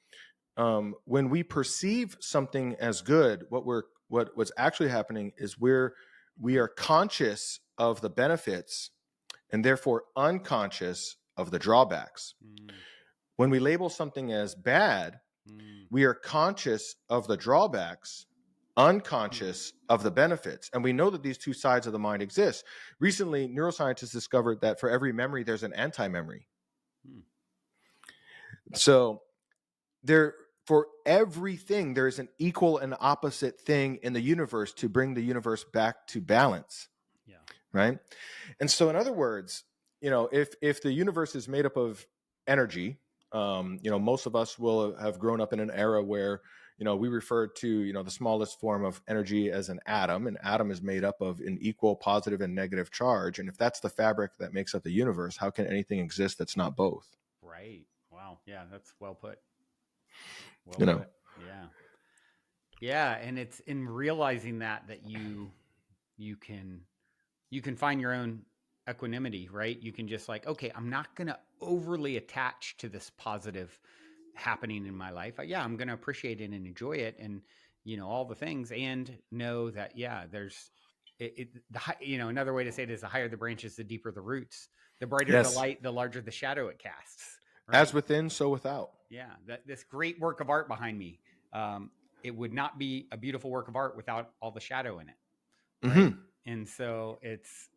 when we perceive something as good, what's actually happening is we are conscious of the benefits and therefore unconscious of the drawbacks. Mm. When we label something as bad, Mm. we are conscious of the drawbacks unconscious of the benefits. And we know that these two sides of the mind exist. Recently, neuroscientists discovered that for every memory, there's an anti-memory. Hmm. So there, for everything, there is an equal and opposite thing in the universe to bring the universe back to balance. Yeah. Right. And so, in other words, if the universe is made up of energy, most of us will have grown up in an era where, we refer to, the smallest form of energy as an atom. An atom is made up of an equal positive and negative charge. And if that's the fabric that makes up the universe, how can anything exist that's not both? Right. Wow. Yeah, that's well put. Well You know, put. Yeah. Yeah, and it's in realizing that you can you can find your own equanimity, right? You can just like, okay, I'm not going to overly attach to this positive happening in my life. Yeah, I'm going to appreciate it and enjoy it and all the things and know that yeah, there's another way to say it is the higher the branches, the deeper the roots. The brighter the yes, light, the larger the shadow it casts, as right? within, so without. Yeah, that this great work of art behind me, it would not be a beautiful work of art without all the shadow in it, right? Hmm. And so it's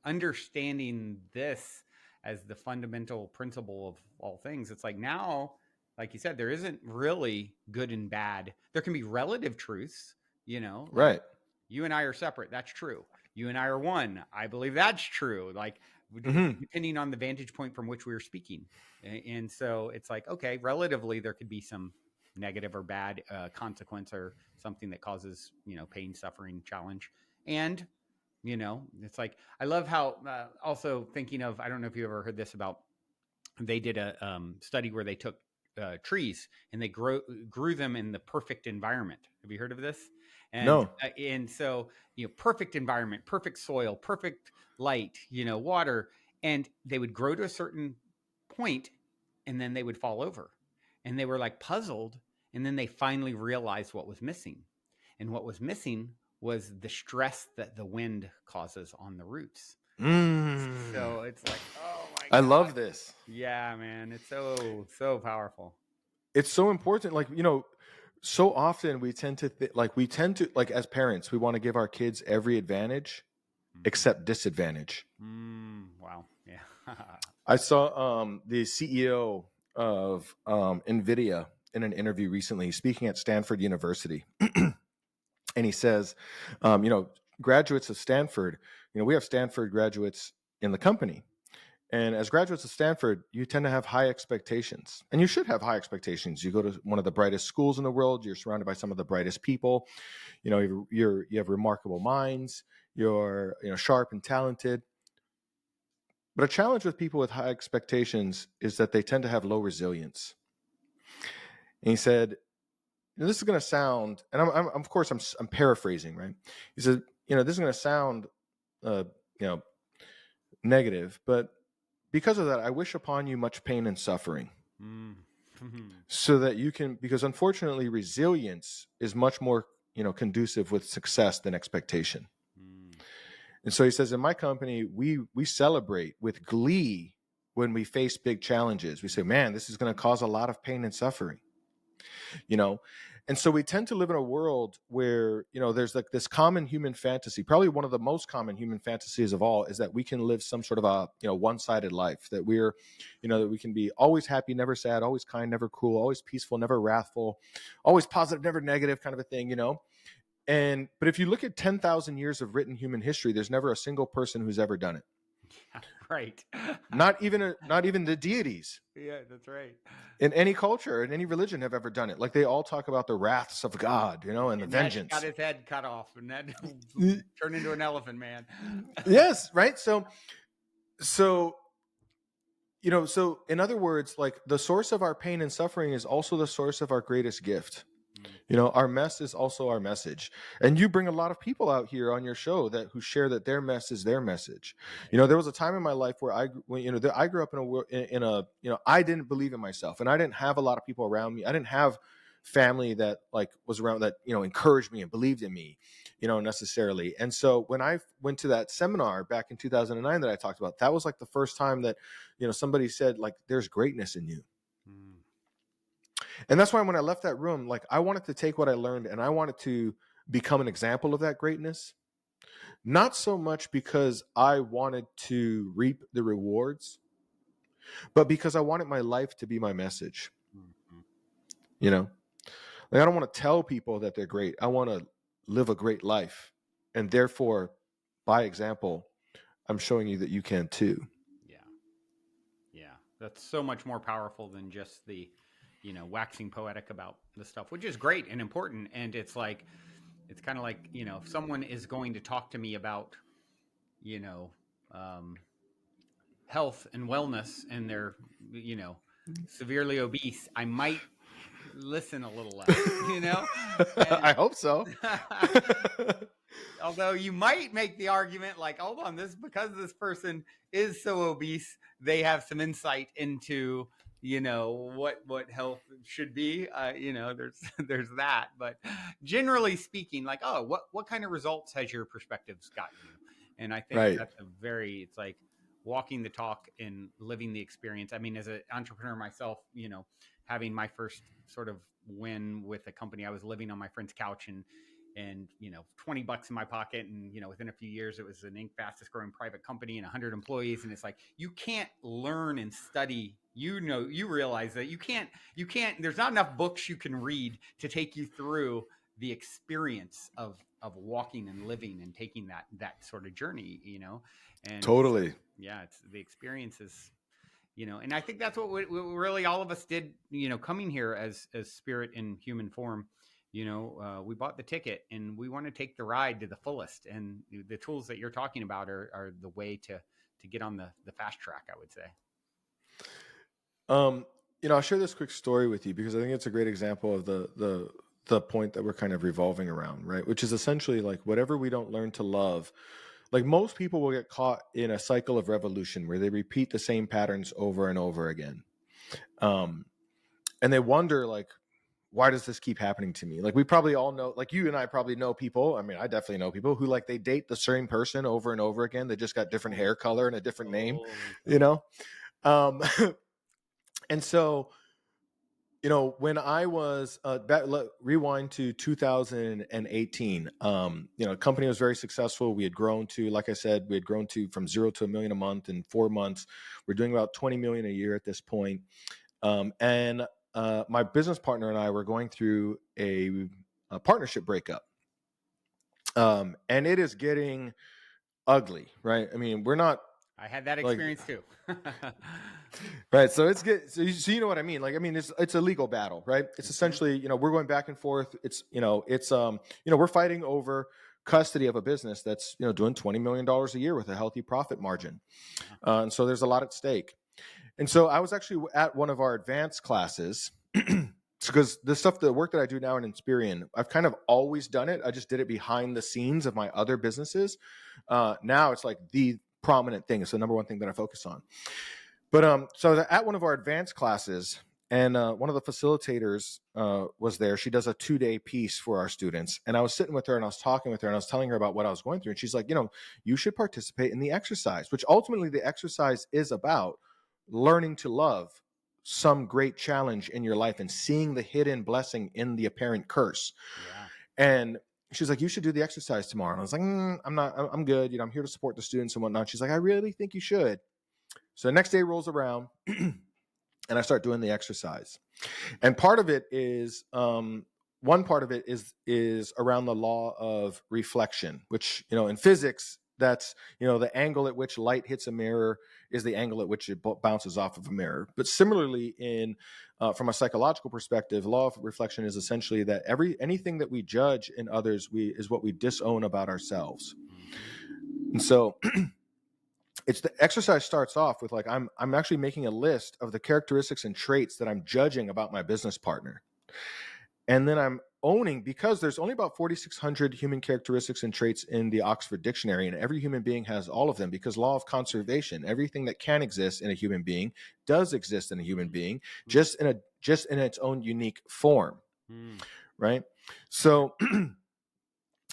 understanding this as the fundamental principle of all things. It's like now, like you said, there isn't really good and bad. There can be relative truths, like Right. you and I are separate. That's true. You and I are one. I believe that's true. Like Hmm. depending on the vantage point from which we are speaking. And so it's like, okay, relatively, there could be some negative or bad consequence or something that causes, pain, suffering, challenge. And, it's like, I love how also thinking of, I don't know if you ever heard this about, they did a study where they took trees and they grew them in the perfect environment. Have you heard of this? No. And so perfect environment, perfect soil, perfect light, water, and they would grow to a certain point, and then they would fall over, and they were like puzzled, and then they finally realized what was missing, and what was missing was the stress that the wind causes on the roots. Mm. So it's like, oh my I god. love this. Yeah, man, it's so powerful. It's so important. Like, so often we tend to, like, as parents, we want to give our kids every advantage Mhm. except disadvantage. Wow. Yeah. I saw the CEO of NVIDIA in an interview recently speaking at Stanford University. And he says, graduates of Stanford, we have Stanford graduates in the company. And as graduates of Stanford, you tend to have high expectations, and you should have high expectations. You go to one of the brightest schools in the world. You're surrounded by some of the brightest people. You have remarkable minds. You're sharp and talented. But a challenge with people with high expectations is that they tend to have low resilience. And he said, this is going to sound, and of course I'm paraphrasing, right? He said, this is going to sound, uh, you know, negative, but because of that, I wish upon you much pain and suffering, Mm. so that you can, because unfortunately, resilience is much more, conducive with success than expectation. Mm. And so he says, in my company, we celebrate with glee when we face big challenges. We say, man, this is going to cause a lot of pain and suffering, you know. And so we tend to live in a world where, there's like this common human fantasy. Probably one of the most common human fantasies of all is that we can live some sort of a, one-sided life, that we're, that we can be always happy, never sad, always kind, never cruel, always peaceful, never wrathful, always positive, never negative, kind of a thing, but if you look at 10,000 years of written human history, there's never a single person who's ever done it. Yeah, right. Not even the deities Yeah, that's right. in any culture, in any religion, have ever done it. Like, they all talk about the wraths of God, and the And that got vengeance. his head cut off, and that turned into an elephant man. Yes, right. So so in other words, like, the source of our pain and suffering is also the source of our greatest gift. Mm. Our mess is also our message. And you bring a lot of people out here on your show who share that their mess is their message. Right. There was a time in my life where I grew up in a I didn't believe in myself, and I didn't have a lot of people around me. I didn't have family that, like, was around, that encouraged me and believed in me, necessarily. And so when I went to that seminar back in 2009 that I talked about, that was like the first time that somebody said, like, there's greatness in you. Mm. And that's why when I left that room, like, I wanted to take what I learned and I wanted to become an example of that greatness. Not so much because I wanted to reap the rewards, but because I wanted my life to be my message. Mm-hmm. You know, like I don't want to tell people that they're great. I want to live a great life. And therefore, by example, I'm showing you that you can too. Yeah. Yeah. That's so much more powerful than just the, waxing poetic about the stuff, which is great and important. And it's kind of like, if someone is going to talk to me about, you know, um, health and wellness and they're, you know, severely obese, I might listen a little less. And I hope so. although you might make the argument like, hold on, this because this person is so obese, they have some insight into what health should be. There's that, but generally speaking, like, oh, what kind of results has your perspectives gotten you? And I think Right. that's it's like walking the talk and living the experience. I mean, as an entrepreneur myself, having my first sort of win with a company, I was living on my friend's couch and $20 in my pocket, and within a few years it was the Inc. fastest growing private company and 100 employees. And it's like, you can't learn and study, you realize that you can't there's not enough books you can read to take you through the experience of walking and living and taking that sort of journey. And Totally. yeah, it's the experiences. And I think that's what really all of us did, coming here as spirit in human form. We bought the ticket and we want to take the ride to the fullest. And the tools that you're talking about are the way to get on the fast track, I would say. I'll share this quick story with you because I think it's a great example of the point that we're kind of revolving around, right? Which is essentially like whatever we don't learn to love. Like most people will get caught in a cycle of revolution where they repeat the same patterns over and over again. And they wonder, like, why does this keep happening to me? Like, we probably all know, like you and I probably know people. I mean, I definitely know people who like they date the same person over and over again. They just got different hair color and a different name, and so, when I was rewind to 2018, the company was very successful. We had grown to, like I said, from 0 to $1 million a month in 4 months. We're doing about 20 million a year at this point. And my business partner and I were going through a partnership breakup. And it is getting ugly, right? I mean, we're not. I had that experience too. Right. So it's good. So you know what I mean? Like, I mean, it's a legal battle, right? It's essentially, we're going back and forth. We're fighting over custody of a business that's, doing $20 million a year with a healthy profit margin. And so there's a lot at stake. And so I was actually at one of our advanced classes because the work that I do now in Inspirian, I've kind of always done it. I just did it behind the scenes of my other businesses. Now it's like the prominent thing. It's the number one thing that I focus on. But so I was at one of our advanced classes, and one of the facilitators was there. She does a 2-day piece for our students. And I was sitting with her and I was talking with her and I was telling her about what I was going through. And she's like, you should participate in the exercise, which ultimately the exercise is about learning to love some great challenge in your life and seeing the hidden blessing in the apparent curse. Yeah. And she's like, you should do the exercise tomorrow. And I was like, I'm good. I'm here to support the students and whatnot. She's like, I really think you should. So the next day rolls around and I start doing the exercise. And part of it is, one part of it is around the law of reflection, which, in physics, that's, the angle at which light hits a mirror is the angle at which it bounces off of a mirror. But similarly, from a psychological perspective, law of reflection is essentially that anything that we judge in others is what we disown about ourselves. And so the exercise starts off with like, I'm actually making a list of the characteristics and traits that I'm judging about my business partner. And then I'm owning, because there's only about 4,600 human characteristics and traits in the Oxford Dictionary, and every human being has all of them because law of conservation, everything that can exist in a human being does exist in a human being, just in its own unique form. Right. So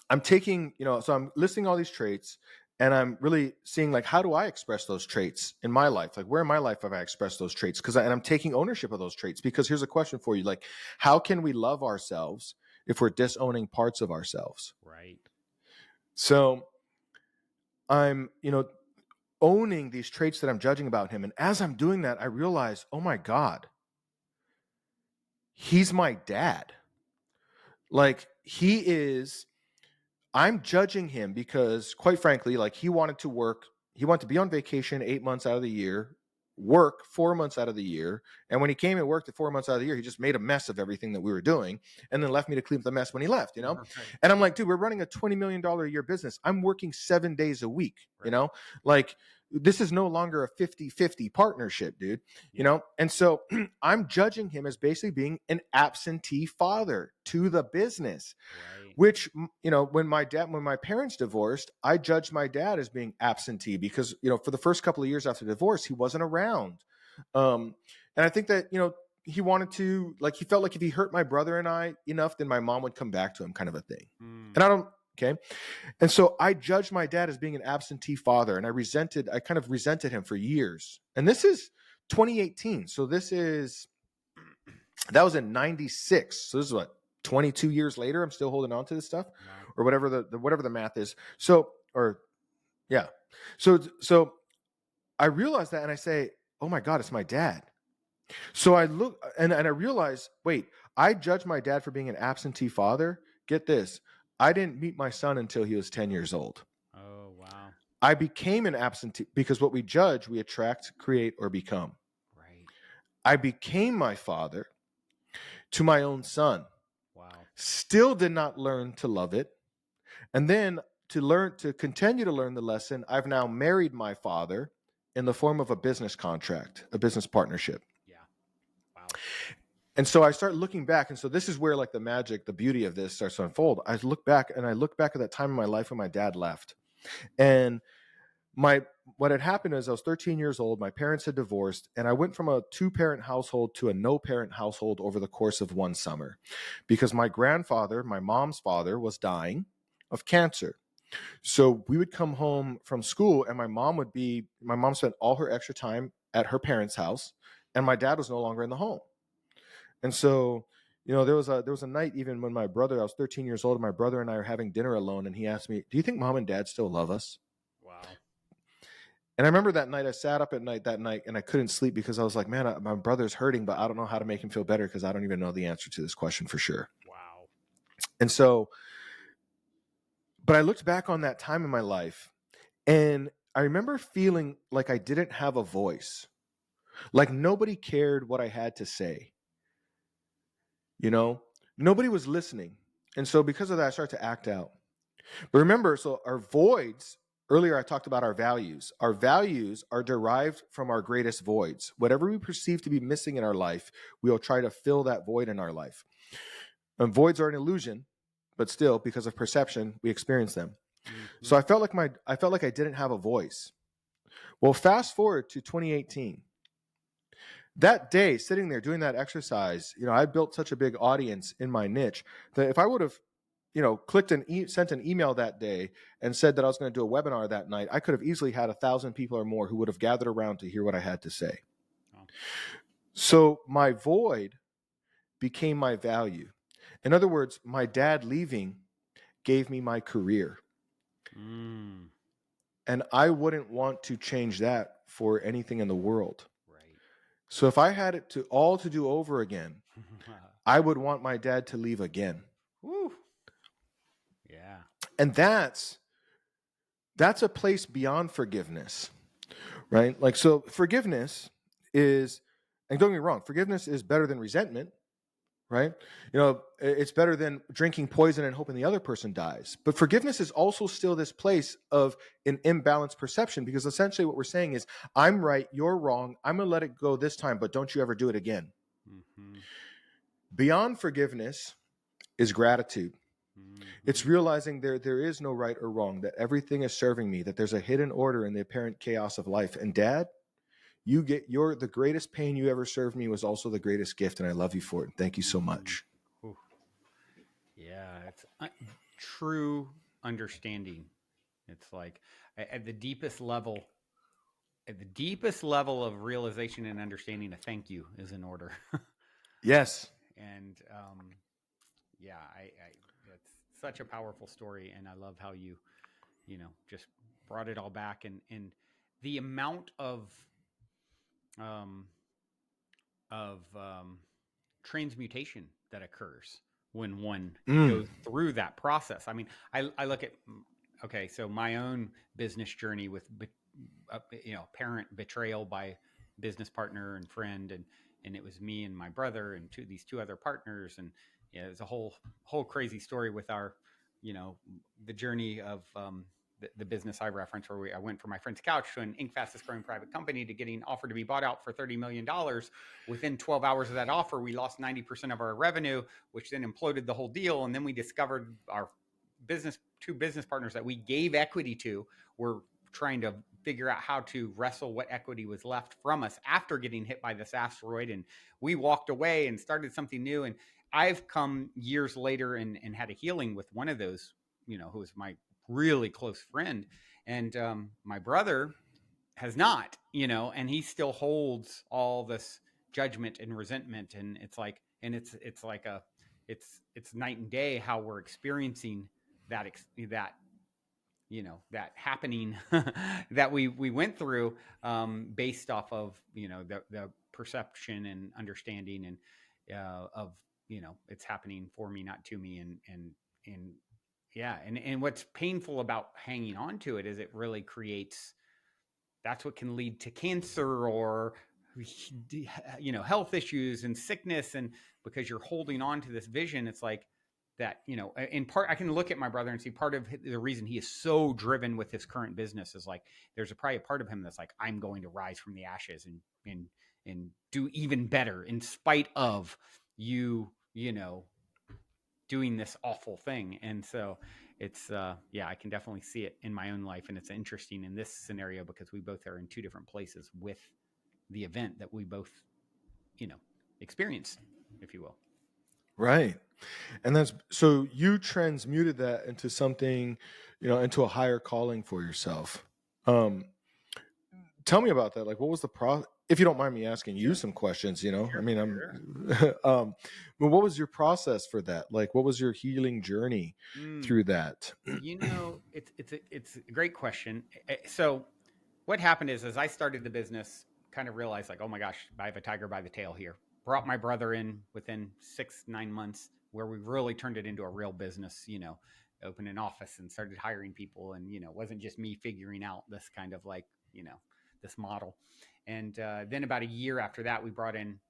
I'm taking, so I'm listing all these traits. And I'm really seeing, like, how do I express those traits in my life? Like, where in my life have I expressed those traits? And I'm taking ownership of those traits, because here's a question for you. Like, how can we love ourselves if we're disowning parts of ourselves. Right. So I'm, owning these traits that I'm judging about him. And as I'm doing that, I realize, oh my God, he's my dad. Like I'm judging him because, quite frankly, like he wanted to be on vacation 8 months out of the year, work 4 months out of the year. And when he came and worked at 4 months out of the year, he just made a mess of everything that we were doing and then left me to clean up the mess when he left, Right. And I'm like, dude, we're running a $20 million a year business. I'm working 7 days a week, Right. Like this is no longer a 50-50 partnership, dude, And so I'm judging him as basically being an absentee father to the business. Right. Which, when my parents divorced, I judged my dad as being absentee because, for the first couple of years after divorce, he wasn't around. And I think that, he wanted to, like, he felt like if he hurt my brother and I enough, then my mom would come back to him, kind of a thing. And okay. And so I judged my dad as being an absentee father, and I kind of resented him for years. And this is 2018. So that was in 96. So this is what, 22 years later, I'm still holding on to this stuff. Wow. Or whatever the math is. So I realized that and I say, oh my God, it's my dad. So I look and I realize, wait, I judge my dad for being an absentee father. Get this. I didn't meet my son until he was 10 years old. Oh, wow. I became an absentee because what we judge, we attract, create, or become. Right. I became my father to my own son. Wow. Still did not learn to love it. And then to continue to learn the lesson, I've now married my father in the form of a business contract, a business partnership. Yeah. Wow. And so I start looking back. And so this is where like the magic, the beauty of this starts to unfold. I look back at that time in my life when my dad left. And what had happened is I was 13 years old. My parents had divorced, and I went from a 2-parent household to a no-parent household over the course of one summer because my grandfather, my mom's father, was dying of cancer. So we would come home from school, and my mom spent all her extra time at her parents' house, and my dad was no longer in the home. And so, there was a night even when I was 13 years old, and my brother and I were having dinner alone, and he asked me, "Do you think mom and dad still love us?" Wow. And I remember that night I sat up that night and I couldn't sleep because I was like, man, my brother's hurting, but I don't know how to make him feel better because I don't even know the answer to this question for sure. Wow. And so, but I looked back on that time in my life and I remember feeling like I didn't have a voice, like nobody cared what I had to say. Nobody was listening. And so because of that, I started to act out. But remember, so our voids, earlier I talked about our values. Our values are derived from our greatest voids. Whatever we perceive to be missing in our life, we'll try to fill that void in our life. And voids are an illusion, but still, because of perception, we experience them. Mm-hmm. So I felt like I didn't have a voice. Well, fast forward to 2018. That day, sitting there doing that exercise, I built such a big audience in my niche that if I would have clicked sent an email that day and said that I was going to do a webinar that night, I could have easily had 1,000 people or more who would have gathered around to hear what I had to say. Oh. So my void became my value. In other words, my dad leaving gave me my career. And I wouldn't want to change that for anything in the world. Right. So if I had it to do over again, I would want my dad to leave again. Woo. Yeah. And that's a place beyond forgiveness, right? Like, so forgiveness is, and don't get me wrong, forgiveness is better than resentment, right? It's better than drinking poison and hoping the other person dies. But forgiveness is also still this place of an imbalanced perception, because essentially what we're saying is, I'm right, you're wrong, I'm going to let it go this time, but don't you ever do it again. Mm-hmm. Beyond forgiveness is gratitude. Mm-hmm. It's realizing there is no right or wrong, that everything is serving me, that there's a hidden order in the apparent chaos of life. And Dad, the greatest pain you ever served me was also the greatest gift, and I love you for it. Thank you so much. Ooh. Yeah, it's true understanding. It's like at the deepest level of realization and understanding, a thank you is in order. Yes. And Yeah, that's such a powerful story, and I love how you just brought it all back, and the amount um, of transmutation that occurs when one Mm. goes through that process. I mean, I look at okay, so my own business journey with parent betrayal by business partner and friend, and it was me and my brother and these two other partners, and it's a whole crazy story with our you know the journey of the business I referenced, where I went from my friend's couch to an Inc. fastest growing private company to getting offered to be bought out for $30 million. Within 12 hours of that offer, we lost 90% of our revenue, which then imploded the whole deal. And then we discovered our two business partners that we gave equity to were trying to figure out how to wrestle what equity was left from us after getting hit by this asteroid. And we walked away and started something new. And I've come years later and had a healing with one of those, who was my really close friend. And my brother has not, and he still holds all this judgment and resentment. And it's like, it's night and day how we're experiencing that that happening that we went through, based off of the perception and understanding and of it's happening for me, not to me. And yeah, and what's painful about hanging on to it is it really creates, that's what can lead to cancer or health issues and sickness. And because you're holding on to this vision, it's like that, in part I can look at my brother and see part of the reason he is so driven with his current business is like there's probably a part of him that's like, I'm going to rise from the ashes and do even better in spite of you know doing this awful thing. And so it's yeah, I can definitely see it in my own life. And it's interesting in this scenario because we both are in two different places with the event that we both you know experienced, if you will. Right. And that's so you transmuted that into something, into a higher calling for yourself. Um, Tell me about that. Like, what was the if you don't mind me asking you Sure. some questions, I Sure. mean, Sure. but what was your process for that? Like, what was your healing journey Mm. through that? It's a great question. So what happened is, as I started the business, kind of realized like, oh my gosh, I have a tiger by the tail here. Brought my brother in within 6-9 months, where we really turned it into a real business. Opened an office and started hiring people, and it wasn't just me figuring out this kind of like this model. And then about a year after that, we brought in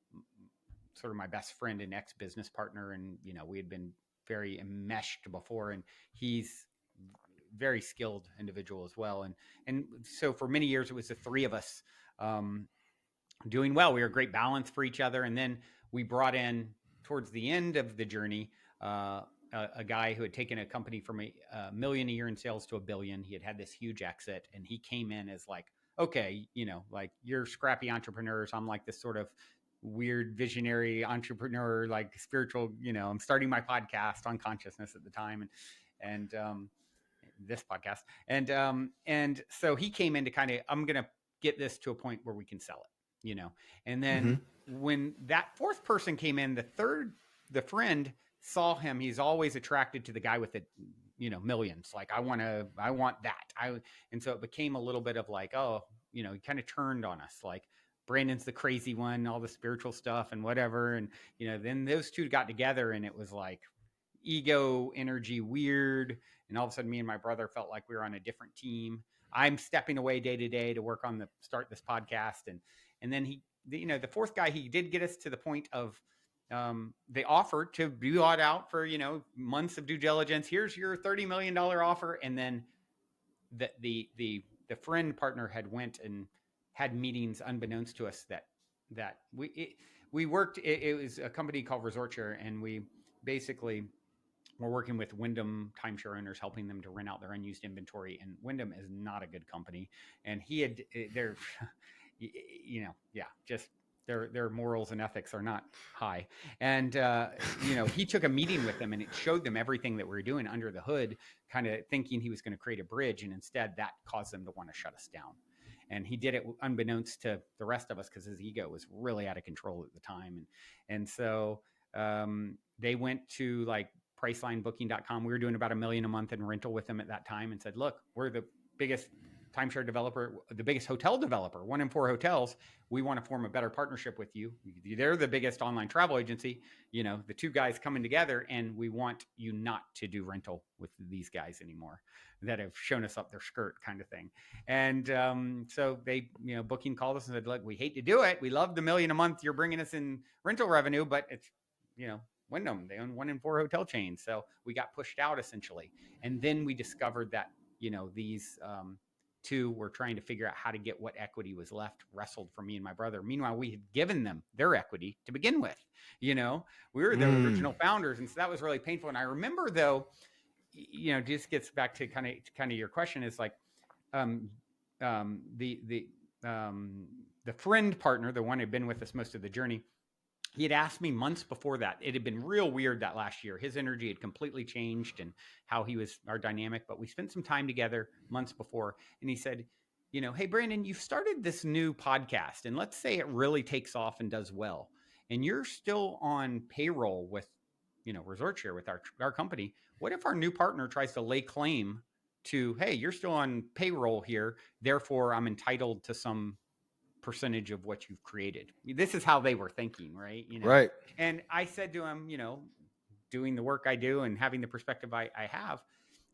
sort of my best friend and ex business partner, and we had been very enmeshed before, and he's very skilled individual as well. And so for many years, it was the three of us um, doing well. We were a great balance for each other. And then we brought in towards the end of the journey a guy who had taken a company from a million a year in sales to $1 billion. He had this huge exit, and he came in as like, okay, like you're scrappy entrepreneurs. I'm like this sort of weird visionary entrepreneur, like spiritual. I'm starting my podcast on consciousness at the time, and this podcast, and so he came in to kind of, I'm gonna get this to a point where we can sell it. And Hmm. then when that fourth person came in, the friend saw him. He's always attracted to the guy with the millions. Like, I want that. And so it became a little bit of like, oh, he kind of turned on us, like Brandon's the crazy one, all the spiritual stuff and whatever. And then those two got together, and it was like ego energy weird. And all of a sudden, me and my brother felt like we were on a different team. I'm stepping away day to day to work on start this podcast. And then the fourth guy, he did get us to the point of they offered to be bought out for months of due diligence. Here's your $30 million offer. And then the friend partner had went and had meetings unbeknownst to us that we worked. It was a company called Resort Share, and we basically we're working with Wyndham timeshare owners, helping them to rent out their unused inventory. And Wyndham is not a good company. And they're, yeah, just their morals and ethics are not high. And he took a meeting with them, and it showed them everything that we were doing under the hood, kind of thinking he was going to create a bridge, and instead that caused them to want to shut us down. And he did it unbeknownst to the rest of us because his ego was really out of control at the time. And so they went to like Priceline, Booking.com. We were doing about $1 million a month in rental with them at that time, and said, look, we're the biggest timeshare developer, the biggest hotel developer, 1 in 4 hotels. We want to form a better partnership with you. They're the biggest online travel agency, the two guys coming together, and we want you not to do rental with these guys anymore that have shown us up their skirt, kind of thing. And so they, Booking called us and said, look, we hate to do it. We love the $1 million a month you're bringing us in rental revenue, but it's, Wyndham, they own 1 in 4 hotel chains. So we got pushed out essentially. And then we discovered that, these two were trying to figure out how to get what equity was left wrestled from me and my brother. Meanwhile, we had given them their equity to begin with. We were the original founders. And so that was really painful. And I remember, though, just gets back to kind of your question, is like the friend partner, the one who'd been with us most of the journey, he had asked me months before that. It had been real weird that last year. His energy had completely changed and how he was our dynamic, but we spent some time together months before. And he said, hey, Brandon, you've started this new podcast, and let's say it really takes off and does well, and you're still on payroll with, Resort Share with our company. What if our new partner tries to lay claim to, hey, you're still on payroll here, therefore I'm entitled to some percentage of what you've created? This is how they were thinking, right? Right. And I said to him, doing the work I do and having the perspective I have,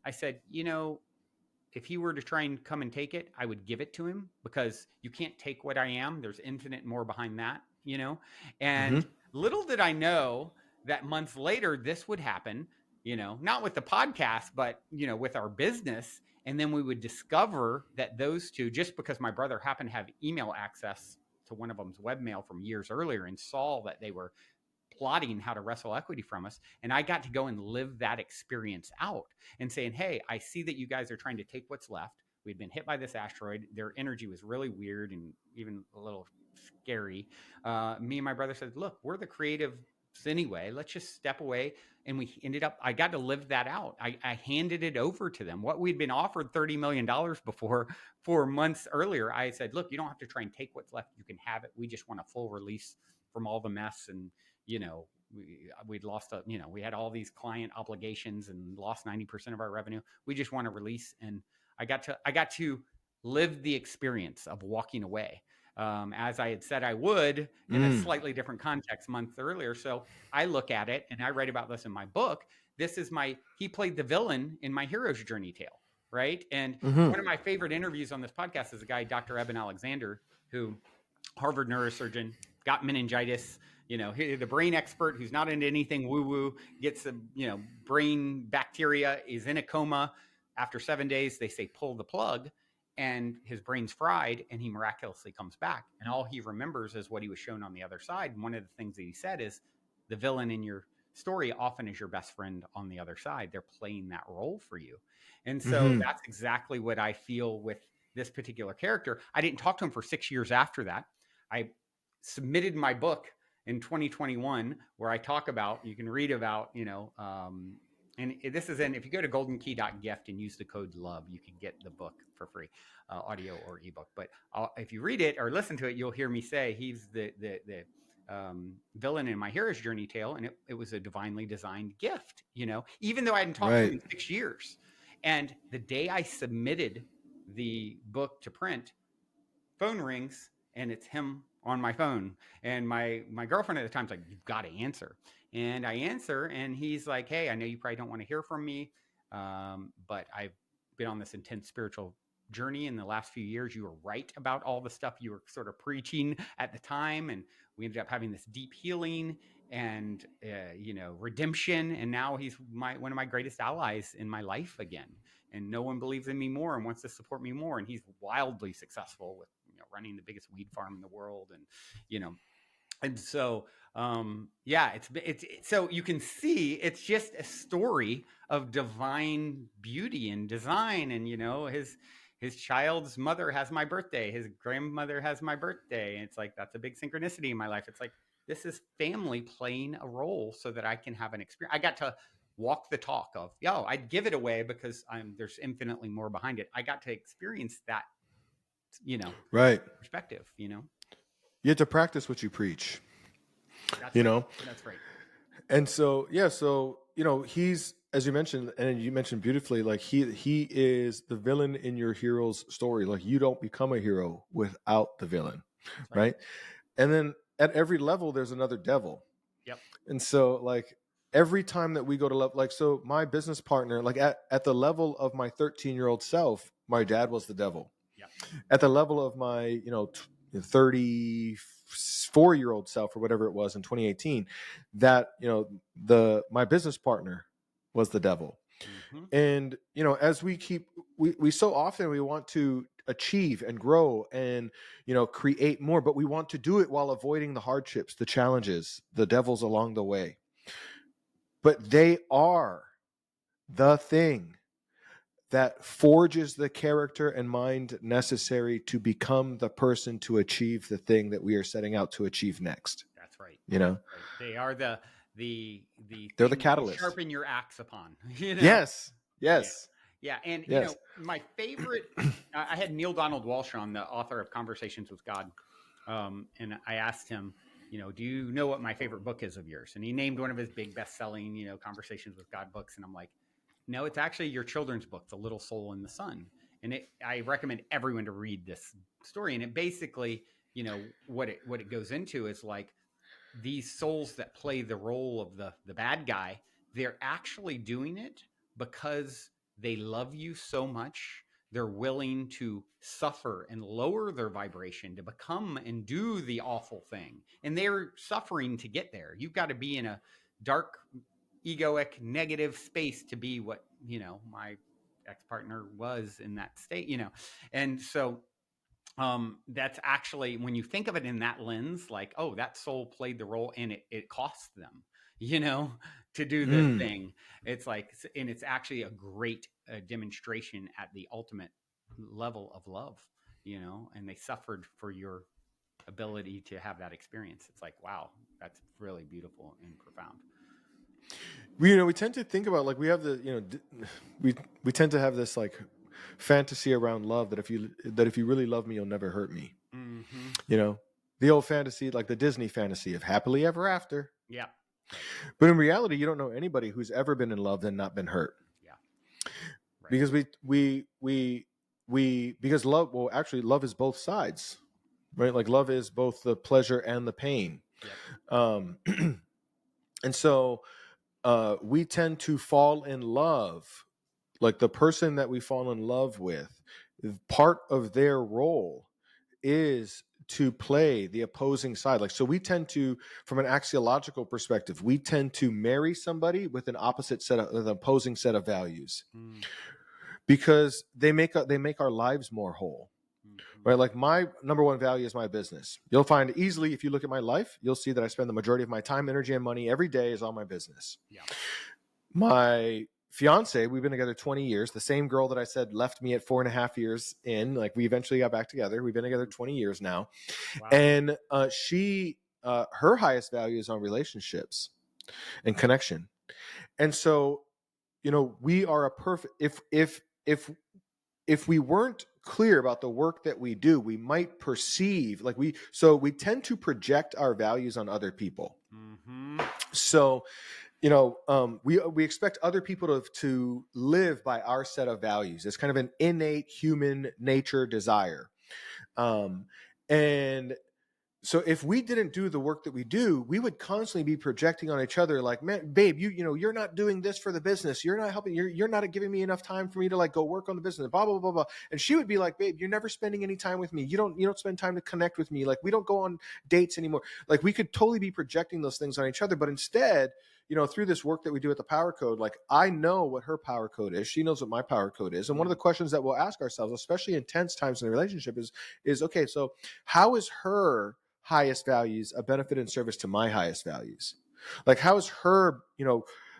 I said, if he were to try and come and take it, I would give it to him, because you can't take what I am. There's infinite more behind that, and little did I know that months later this would happen, not with the podcast, but, with our business. And then we would discover that those two, just because my brother happened to have email access to one of them's webmail from years earlier and saw that they were plotting how to wrestle equity from us. And I got to go and live that experience out and saying, hey, I see that you guys are trying to take what's left. We'd been hit by this asteroid. Their energy was really weird and even a little scary. Me and my brother said, look, we're the creative anyway. Let's just step away. And we ended up, I got to live that out. I handed it over to them. What we'd been offered $30 million before, 4 months earlier, I said, look, you don't have to try and take what's left. You can have it. We just want a full release from all the mess. And, we'd lost, we had all these client obligations and lost 90% of our revenue. We just want to release. And I got to live the experience of walking away. As I had said I would, in a slightly different context months earlier. So I look at it, and I write about this in my book. This is he played the villain in my hero's journey tale, right? And one of my favorite interviews on this podcast is a guy, Dr. Eben Alexander, who Harvard neurosurgeon, got meningitis, the brain expert who's not into anything woo-woo, gets a, brain bacteria, is in a coma. After 7 days, they say, pull the plug. And his brain's fried, and he miraculously comes back. And all he remembers is what he was shown on the other side. And one of the things that he said is, the villain in your story often is your best friend on the other side. They're playing that role for you. And so that's exactly what I feel with this particular character. I didn't talk to him for 6 years after that. I submitted my book in 2021, where I talk about, you can read about, and this is if you go to goldenkey.gift and use the code LOVE, you can get the book for free, audio or ebook. But if you read it or listen to it, you'll hear me say he's the villain in my hero's journey tale. And it was a divinely designed gift, even though I hadn't talked to him in 6 years. And the day I submitted the book to print, phone rings, and it's him on my phone. And my girlfriend at the time's like, you've got to answer. And I answer, and he's like, hey, I know you probably don't want to hear from me, but I've been on this intense spiritual journey in the last few years. You were right about all the stuff you were sort of preaching at the time. And we ended up having this deep healing and, redemption. And now he's one of my greatest allies in my life again. And no one believes in me more and wants to support me more. And he's wildly successful with, running the biggest weed farm in the world. And, and so, it's so you can see it's just a story of divine beauty and design. And, his child's mother has my birthday. His grandmother has my birthday. And it's like, that's a big synchronicity in my life. It's like, this is family playing a role so that I can have an experience. I got to walk the talk of, I'd give it away because there's infinitely more behind it. I got to experience that, perspective, You have to practice what you preach. That's right. That's right. And so, yeah, so, he's, as you mentioned, and you mentioned beautifully, like he is the villain in your hero's story. Like you don't become a hero without the villain, That's right. right? And then at every level, there's another devil. Yep. And so, like, every time that we go to level, like, so my business partner, like at the level of my 13-year-old self, my dad was the devil. Yep. At the level of my 34-year-old self, or whatever it was in 2018, that my business partner was the devil. Mm-hmm. And as we so often we want to achieve and grow and create more, but we want to do it while avoiding the hardships, the challenges, the devils along the way. But they are the thing that forges the character and mind necessary to become the person to achieve the thing that we are setting out to achieve next. That's right. Right. They are the They're the thing that you catalyst. sharpen your axe upon. Yes. Yes. Yeah. And Yes. my favorite. I had Neil Donald Walsh on, the author of Conversations with God, and I asked him, do you know what my favorite book is of yours? And he named one of his big best-selling, Conversations with God books, and I'm like, no, it's actually your children's book, The Little Soul in the Sun. And I recommend everyone to read this story. And it basically, what it goes into is like these souls that play the role of the bad guy, they're actually doing it because they love you so much. They're willing to suffer and lower their vibration to become and do the awful thing. And they're suffering to get there. You've got to be in a dark, egoic, negative space to be what, my ex-partner was in that state, And so that's actually, when you think of it in that lens, like, oh, that soul played the role and it cost them, to do the thing. It's like, and it's actually a great demonstration at the ultimate level of love, and they suffered for your ability to have that experience. It's like, wow, that's really beautiful and profound. We tend to think about, like, we have we tend to have this, like, fantasy around love, that if you really love me, you'll never hurt me. Mm-hmm. The old fantasy, like the Disney fantasy of happily ever after. Yeah. Right. But in reality, you don't know anybody who's ever been in love and not been hurt. Yeah. Right. Because because love, well, actually, love is both sides, right? Like, love is both the pleasure and the pain. Yep. And so we tend to fall in love, like the person that we fall in love with, part of their role is to play the opposing side. Like, so we tend to, from an axiological perspective, we tend to marry somebody with an opposing set of values, because they make our lives more whole. Mm-hmm. Right? Like, my number one value is my business. You'll find easily, if you look at my life, you'll see that I spend the majority of my time, energy, and money every day is on my business. Yeah. My fiance, we've been together 20 years. The same girl that I said left me at 4.5 years in, like, we eventually got back together. We've been together 20 years now. Wow. And she, her highest value is on relationships and connection. And so, we are a perfect, if we weren't clear about the work that we do, we might perceive, like, we tend to project our values on other people. Mm-hmm. So, we expect other people to live by our set of values. It's kind of an innate human nature desire. And so if we didn't do the work that we do, we would constantly be projecting on each other, like, man, babe, you're not doing this for the business. You're not helping. You're not giving me enough time for me to, like, go work on the business, blah, blah, blah, blah. And she would be like, babe, you're never spending any time with me. You don't spend time to connect with me. Like, we don't go on dates anymore. Like, we could totally be projecting those things on each other. But instead, through this work that we do at the Power Code, like, I know what her power code is. She knows what my power code is. And one of the questions that we'll ask ourselves, especially in tense times in a relationship, is okay, so how is her highest values a benefit and service to my highest values? Like, how is her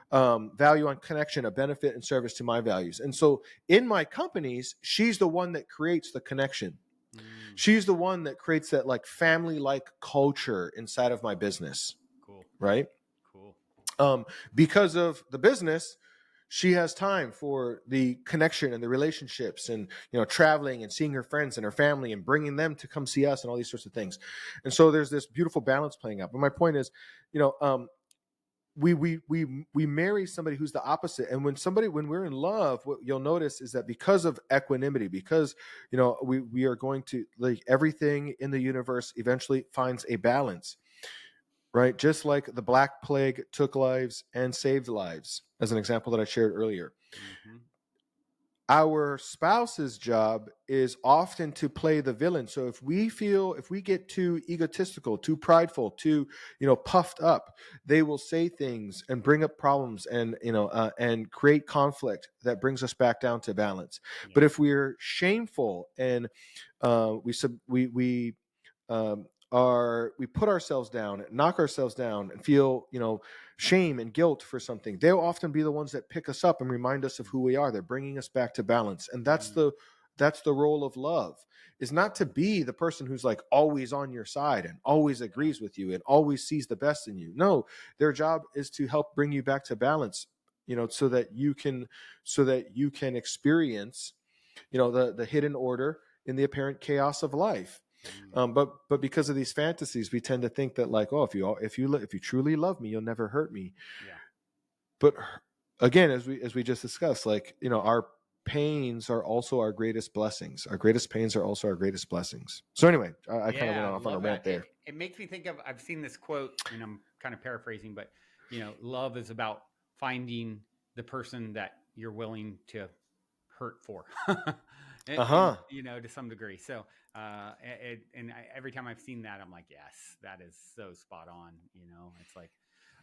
value on connection a benefit and service to my values? And so in my companies, she's the one that creates the connection. She's the one that creates that, like, family-like culture inside of my business. Cool. Right? Cool. Because of the business, she has time for the connection and the relationships and, traveling and seeing her friends and her family and bringing them to come see us and all these sorts of things. And so there's this beautiful balance playing out. But my point is, we marry somebody who's the opposite. And when we're in love, what you'll notice is that because of equanimity, because we are going to, like, everything in the universe eventually finds a balance, right? Just like the Black Plague took lives and saved lives, as an example that I shared earlier. Mm-hmm. Our spouse's job is often to play the villain. So if we get too egotistical, too prideful, too puffed up, they will say things and bring up problems and create conflict that brings us back down to balance. Yeah. But if we're shameful and we put ourselves down, knock ourselves down, and feel shame and guilt for something, they'll often be the ones that pick us up and remind us of who we are. They're bringing us back to balance. And that's the role of love, is not to be the person who's like always on your side and always agrees with you and always sees the best in you. No, their job is to help bring you back to balance, so that you can experience the hidden order in the apparent chaos of life. But because of these fantasies, we tend to think that, like, oh, if you truly love me, you'll never hurt me. Yeah. But again, as we just discussed, like, our pains are also our greatest blessings. Our greatest pains are also our greatest blessings. So anyway, I kind of went off on a rant there. It makes me think of, I've seen this quote, and I'm kind of paraphrasing, but love is about finding the person that you're willing to hurt for. And, to some degree. So, every time I've seen that, I'm like, yes, that is so spot on. It's like,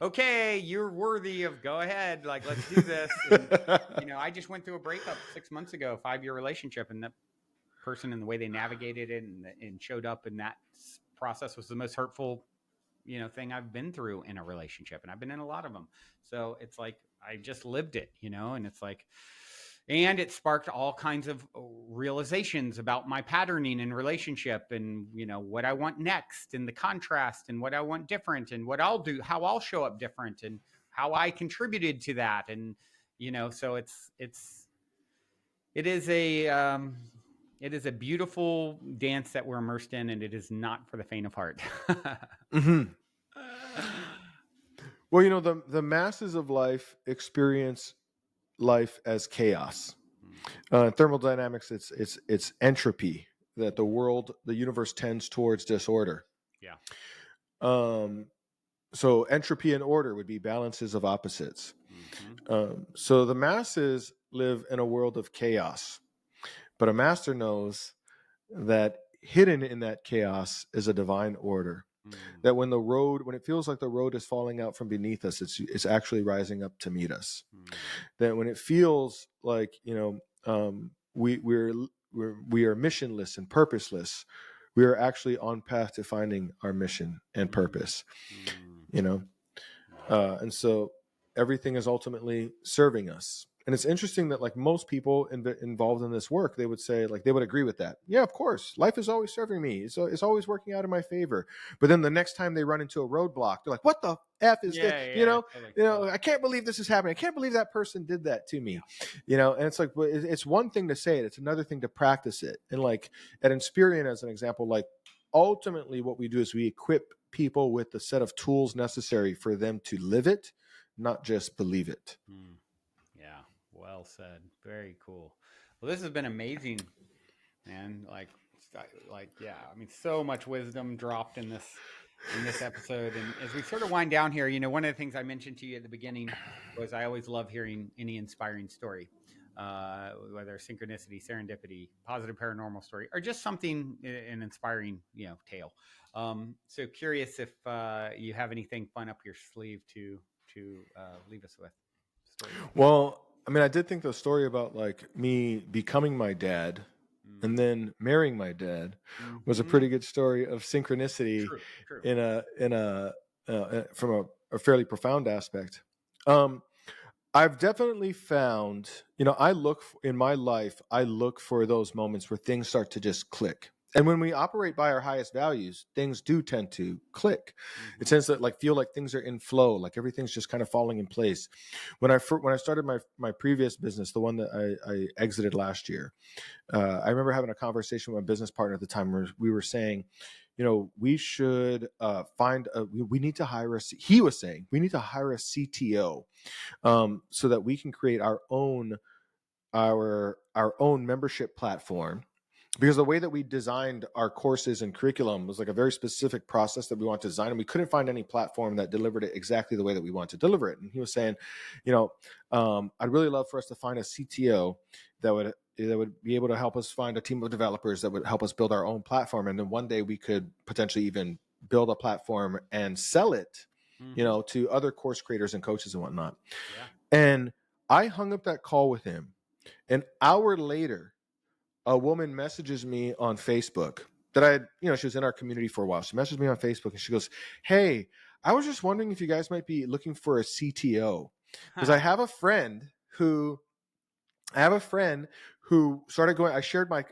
okay, you're worthy of, go ahead, like, let's do this. And, I just went through a breakup 6 months ago, 5-year relationship, and that person and the way they navigated it and showed up in that process was the most hurtful, thing I've been through in a relationship, and I've been in a lot of them. So it's like, I just lived it, and it's like, and it sparked all kinds of realizations about my patterning in relationship, and what I want next, and the contrast, and what I want different, and what I'll do, how I'll show up different, and how I contributed to that. And so it is a beautiful dance that we're immersed in, and it is not for the faint of heart. Mm-hmm. Well, the masses of life experience life as chaos. Thermodynamics, it's entropy, that the universe tends towards disorder. Yeah. So entropy and order would be balances of opposites. So the masses live in a world of chaos, but a master knows that hidden in that chaos is a divine order. That when it feels like the road is falling out from beneath us, it's actually rising up to meet us. That when it feels like we are missionless and purposeless, we are actually on path to finding our mission and purpose. And so everything is ultimately serving us. And it's interesting that, like, most people involved in this work, they would say, like, they would agree with that. Yeah, of course, life is always serving me. So it's always working out in my favor. But then the next time they run into a roadblock, they're like, what the F is this? Totally. I can't believe this is happening. I can't believe that person did that to me. And it's like, it's one thing to say it. It's another thing to practice it. And like at Inspirian, as an example, like, ultimately what we do is we equip people with the set of tools necessary for them to live it, not just believe it. Yeah, well said. Very cool. Well, this has been amazing, man. Like, yeah. I mean, so much wisdom dropped in this episode. And as we sort of wind down here, one of the things I mentioned to you at the beginning was I always love hearing any inspiring story, whether synchronicity, serendipity, positive paranormal story, or just something, an inspiring, tale. So curious if you have anything fun up your sleeve to leave us with. Well, I mean, I did think the story about, like, me becoming my dad and then marrying my dad was a pretty good story of synchronicity. True. From a fairly profound aspect. I've definitely found, in my life, I look for those moments where things start to just click. And when we operate by our highest values, things do tend to click. It tends to, like, feel like things are in flow, like everything's just kind of falling in place. When I started my previous business, the one that I exited last year, I remember having a conversation with my business partner at the time where we were saying, we should we need to hire he was saying we need to hire a CTO, so that we can create our own membership platform, because the way that we designed our courses and curriculum was like a very specific process that we want to design, and we couldn't find any platform that delivered it exactly the way that we want to deliver it. And he was saying, I'd really love for us to find a CTO that would be able to help us find a team of developers that would help us build our own platform, and then one day we could potentially even build a platform and sell it, to other course creators and coaches and whatnot. Yeah. And I hung up that call with him. An hour later, a woman messages me on Facebook that she was in our community for a while. She messaged me on Facebook and she goes, "Hey, I was just wondering if you guys might be looking for a CTO, because I have a friend who started going. I shared my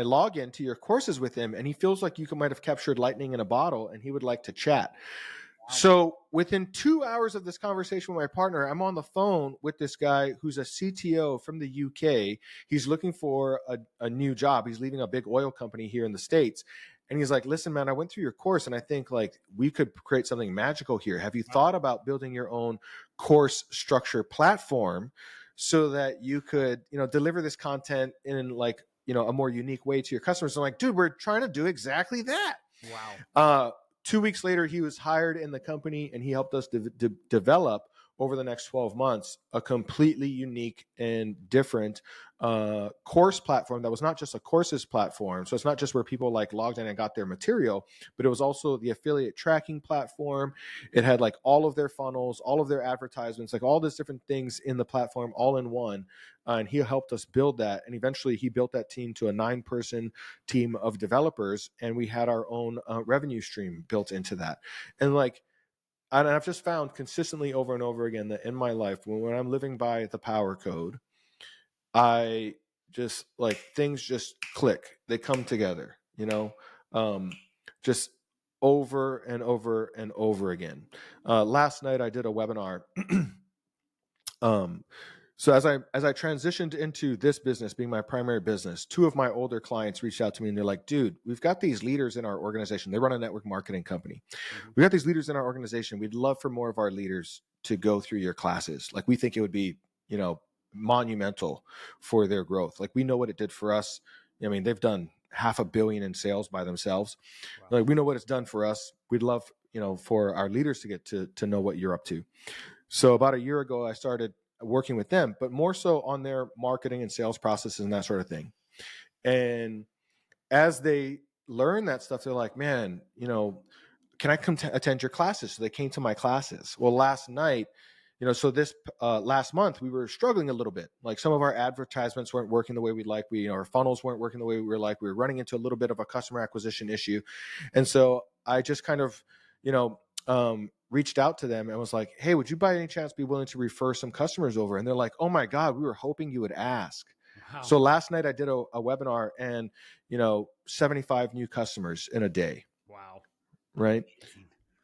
login to your courses with him, and he feels like you might have captured lightning in a bottle, and he would like to chat." So within 2 hours of this conversation with my partner, I'm on the phone with this guy who's a CTO from the UK. He's looking for a new job. He's leaving a big oil company here in the States. And he's like, "Listen, man, I went through your course and I think like we could create something magical here. Have you thought about building your own course structure platform so that you could, deliver this content in like, a more unique way to your customers?" I'm like, "Dude, we're trying to do exactly that." Wow. 2 weeks later, he was hired in the company, and he helped us develop over the next 12 months a completely unique and different course platform that was not just a courses platform. So it's not just where people like logged in and got their material, but it was also the affiliate tracking platform. It had like all of their funnels, all of their advertisements, like all these different things in the platform all in one. And he helped us build that. And eventually he built that team to a 9-person team of developers. And we had our own revenue stream built into that. And like, and I've just found consistently over and over again that in my life, when I'm living by the power code, I just like things just click. They come together, just over and over and over again. Last night I did a webinar. So as I transitioned into this business being my primary business, 2 of my older clients reached out to me and they're like, "Dude, we've got these leaders in our organization." They run a network marketing company. "We got these leaders in our organization. We'd love for more of our leaders to go through your classes. Like we think it would be, monumental for their growth. Like we know what it did for us. I mean, they've done $500 million in sales by themselves. Wow. Like we know what it's done for us. We'd love, for our leaders to get to know what you're up to." So about a year ago, I started working with them, but more so on their marketing and sales processes and that sort of thing. And as they learn that stuff, they're like, "Man, can I come attend your classes?" So they came to my classes. Well, last night, so this last month, we were struggling a little bit. Like some of our advertisements weren't working the way we'd like. Our funnels weren't working the way we were like. We were running into a little bit of a customer acquisition issue. And so I just kind of, reached out to them and was like, "Hey, would you by any chance be willing to refer some customers over?" And they're like, "Oh my God, we were hoping you would ask." Wow. So last night I did a webinar and, 75 new customers in a day. Wow. Right.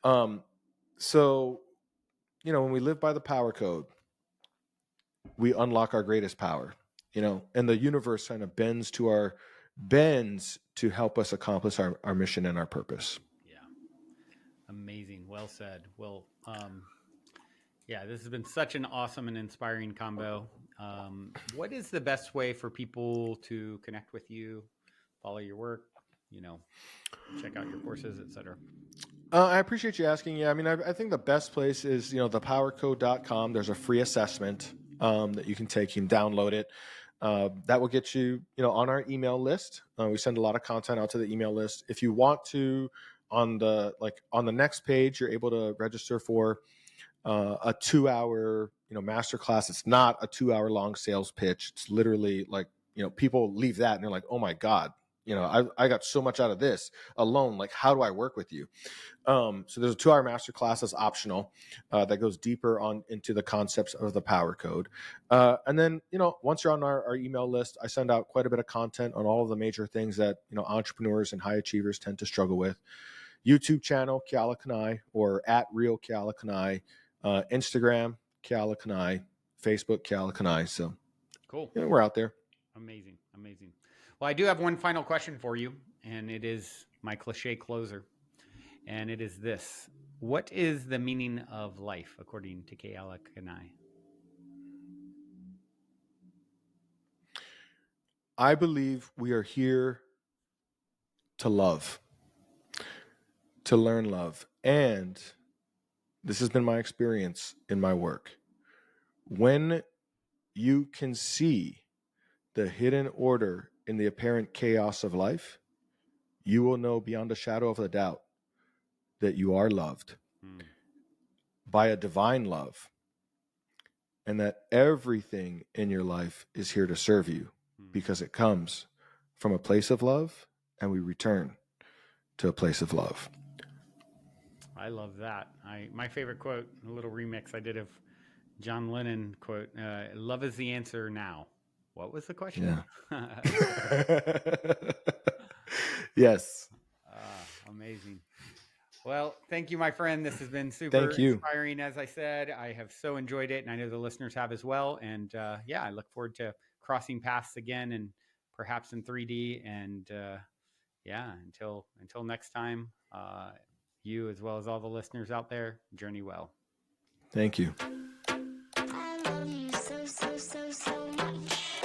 Amazing. So, when we live by the power code, we unlock our greatest power, and the universe kind of bends to help us accomplish our mission and our purpose. Yeah. Amazing. Well said. Well, yeah, this has been such an awesome and inspiring combo. What is the best way for people to connect with you, follow your work, check out your courses, etc.? I appreciate you asking. Yeah, I mean, I think the best place is, thepowercode.com. There's a free assessment that you can take. You can download it. That will get you, on our email list. We send a lot of content out to the email list. If you want to, on the next page, you're able to register for a 2-hour, masterclass. It's not a 2-hour long sales pitch. It's literally like, people leave that and they're like, "Oh my God, I got so much out of this alone. Like, how do I work with you?" So there's a 2-hour masterclass that's optional that goes deeper into the concepts of the power code. And then, once you're on our email list, I send out quite a bit of content on all of the major things that, entrepreneurs and high achievers tend to struggle with. YouTube channel, Keala Kanae, or at Real Keala Kanae. Instagram, Keala Kanae. Facebook, Keala Kanae. So Cool. we're out there. Amazing. Well, I do have one final question for you, and it is my cliche closer. And it is this. What is the meaning of life, according to Keala Kanae? I believe we are here to love, to learn love. And this has been my experience in my work. When you can see the hidden order in the apparent chaos of life, you will know beyond a shadow of a doubt that you are loved by a divine love, and that everything in your life is here to serve you because it comes from a place of love, and we return to a place of love. I love that. My favorite quote, a little remix I did of John Lennon quote, love is the answer now. What was the question? Yeah. Yes. Amazing. Well, thank you, my friend. This has been super Thank you. inspiring. As I said, I have so enjoyed it, and I know the listeners have as well. And yeah, I look forward to crossing paths again, and perhaps in 3D. And yeah, until next time, you as well as all the listeners out there, journey well. Thank you. I love you so much.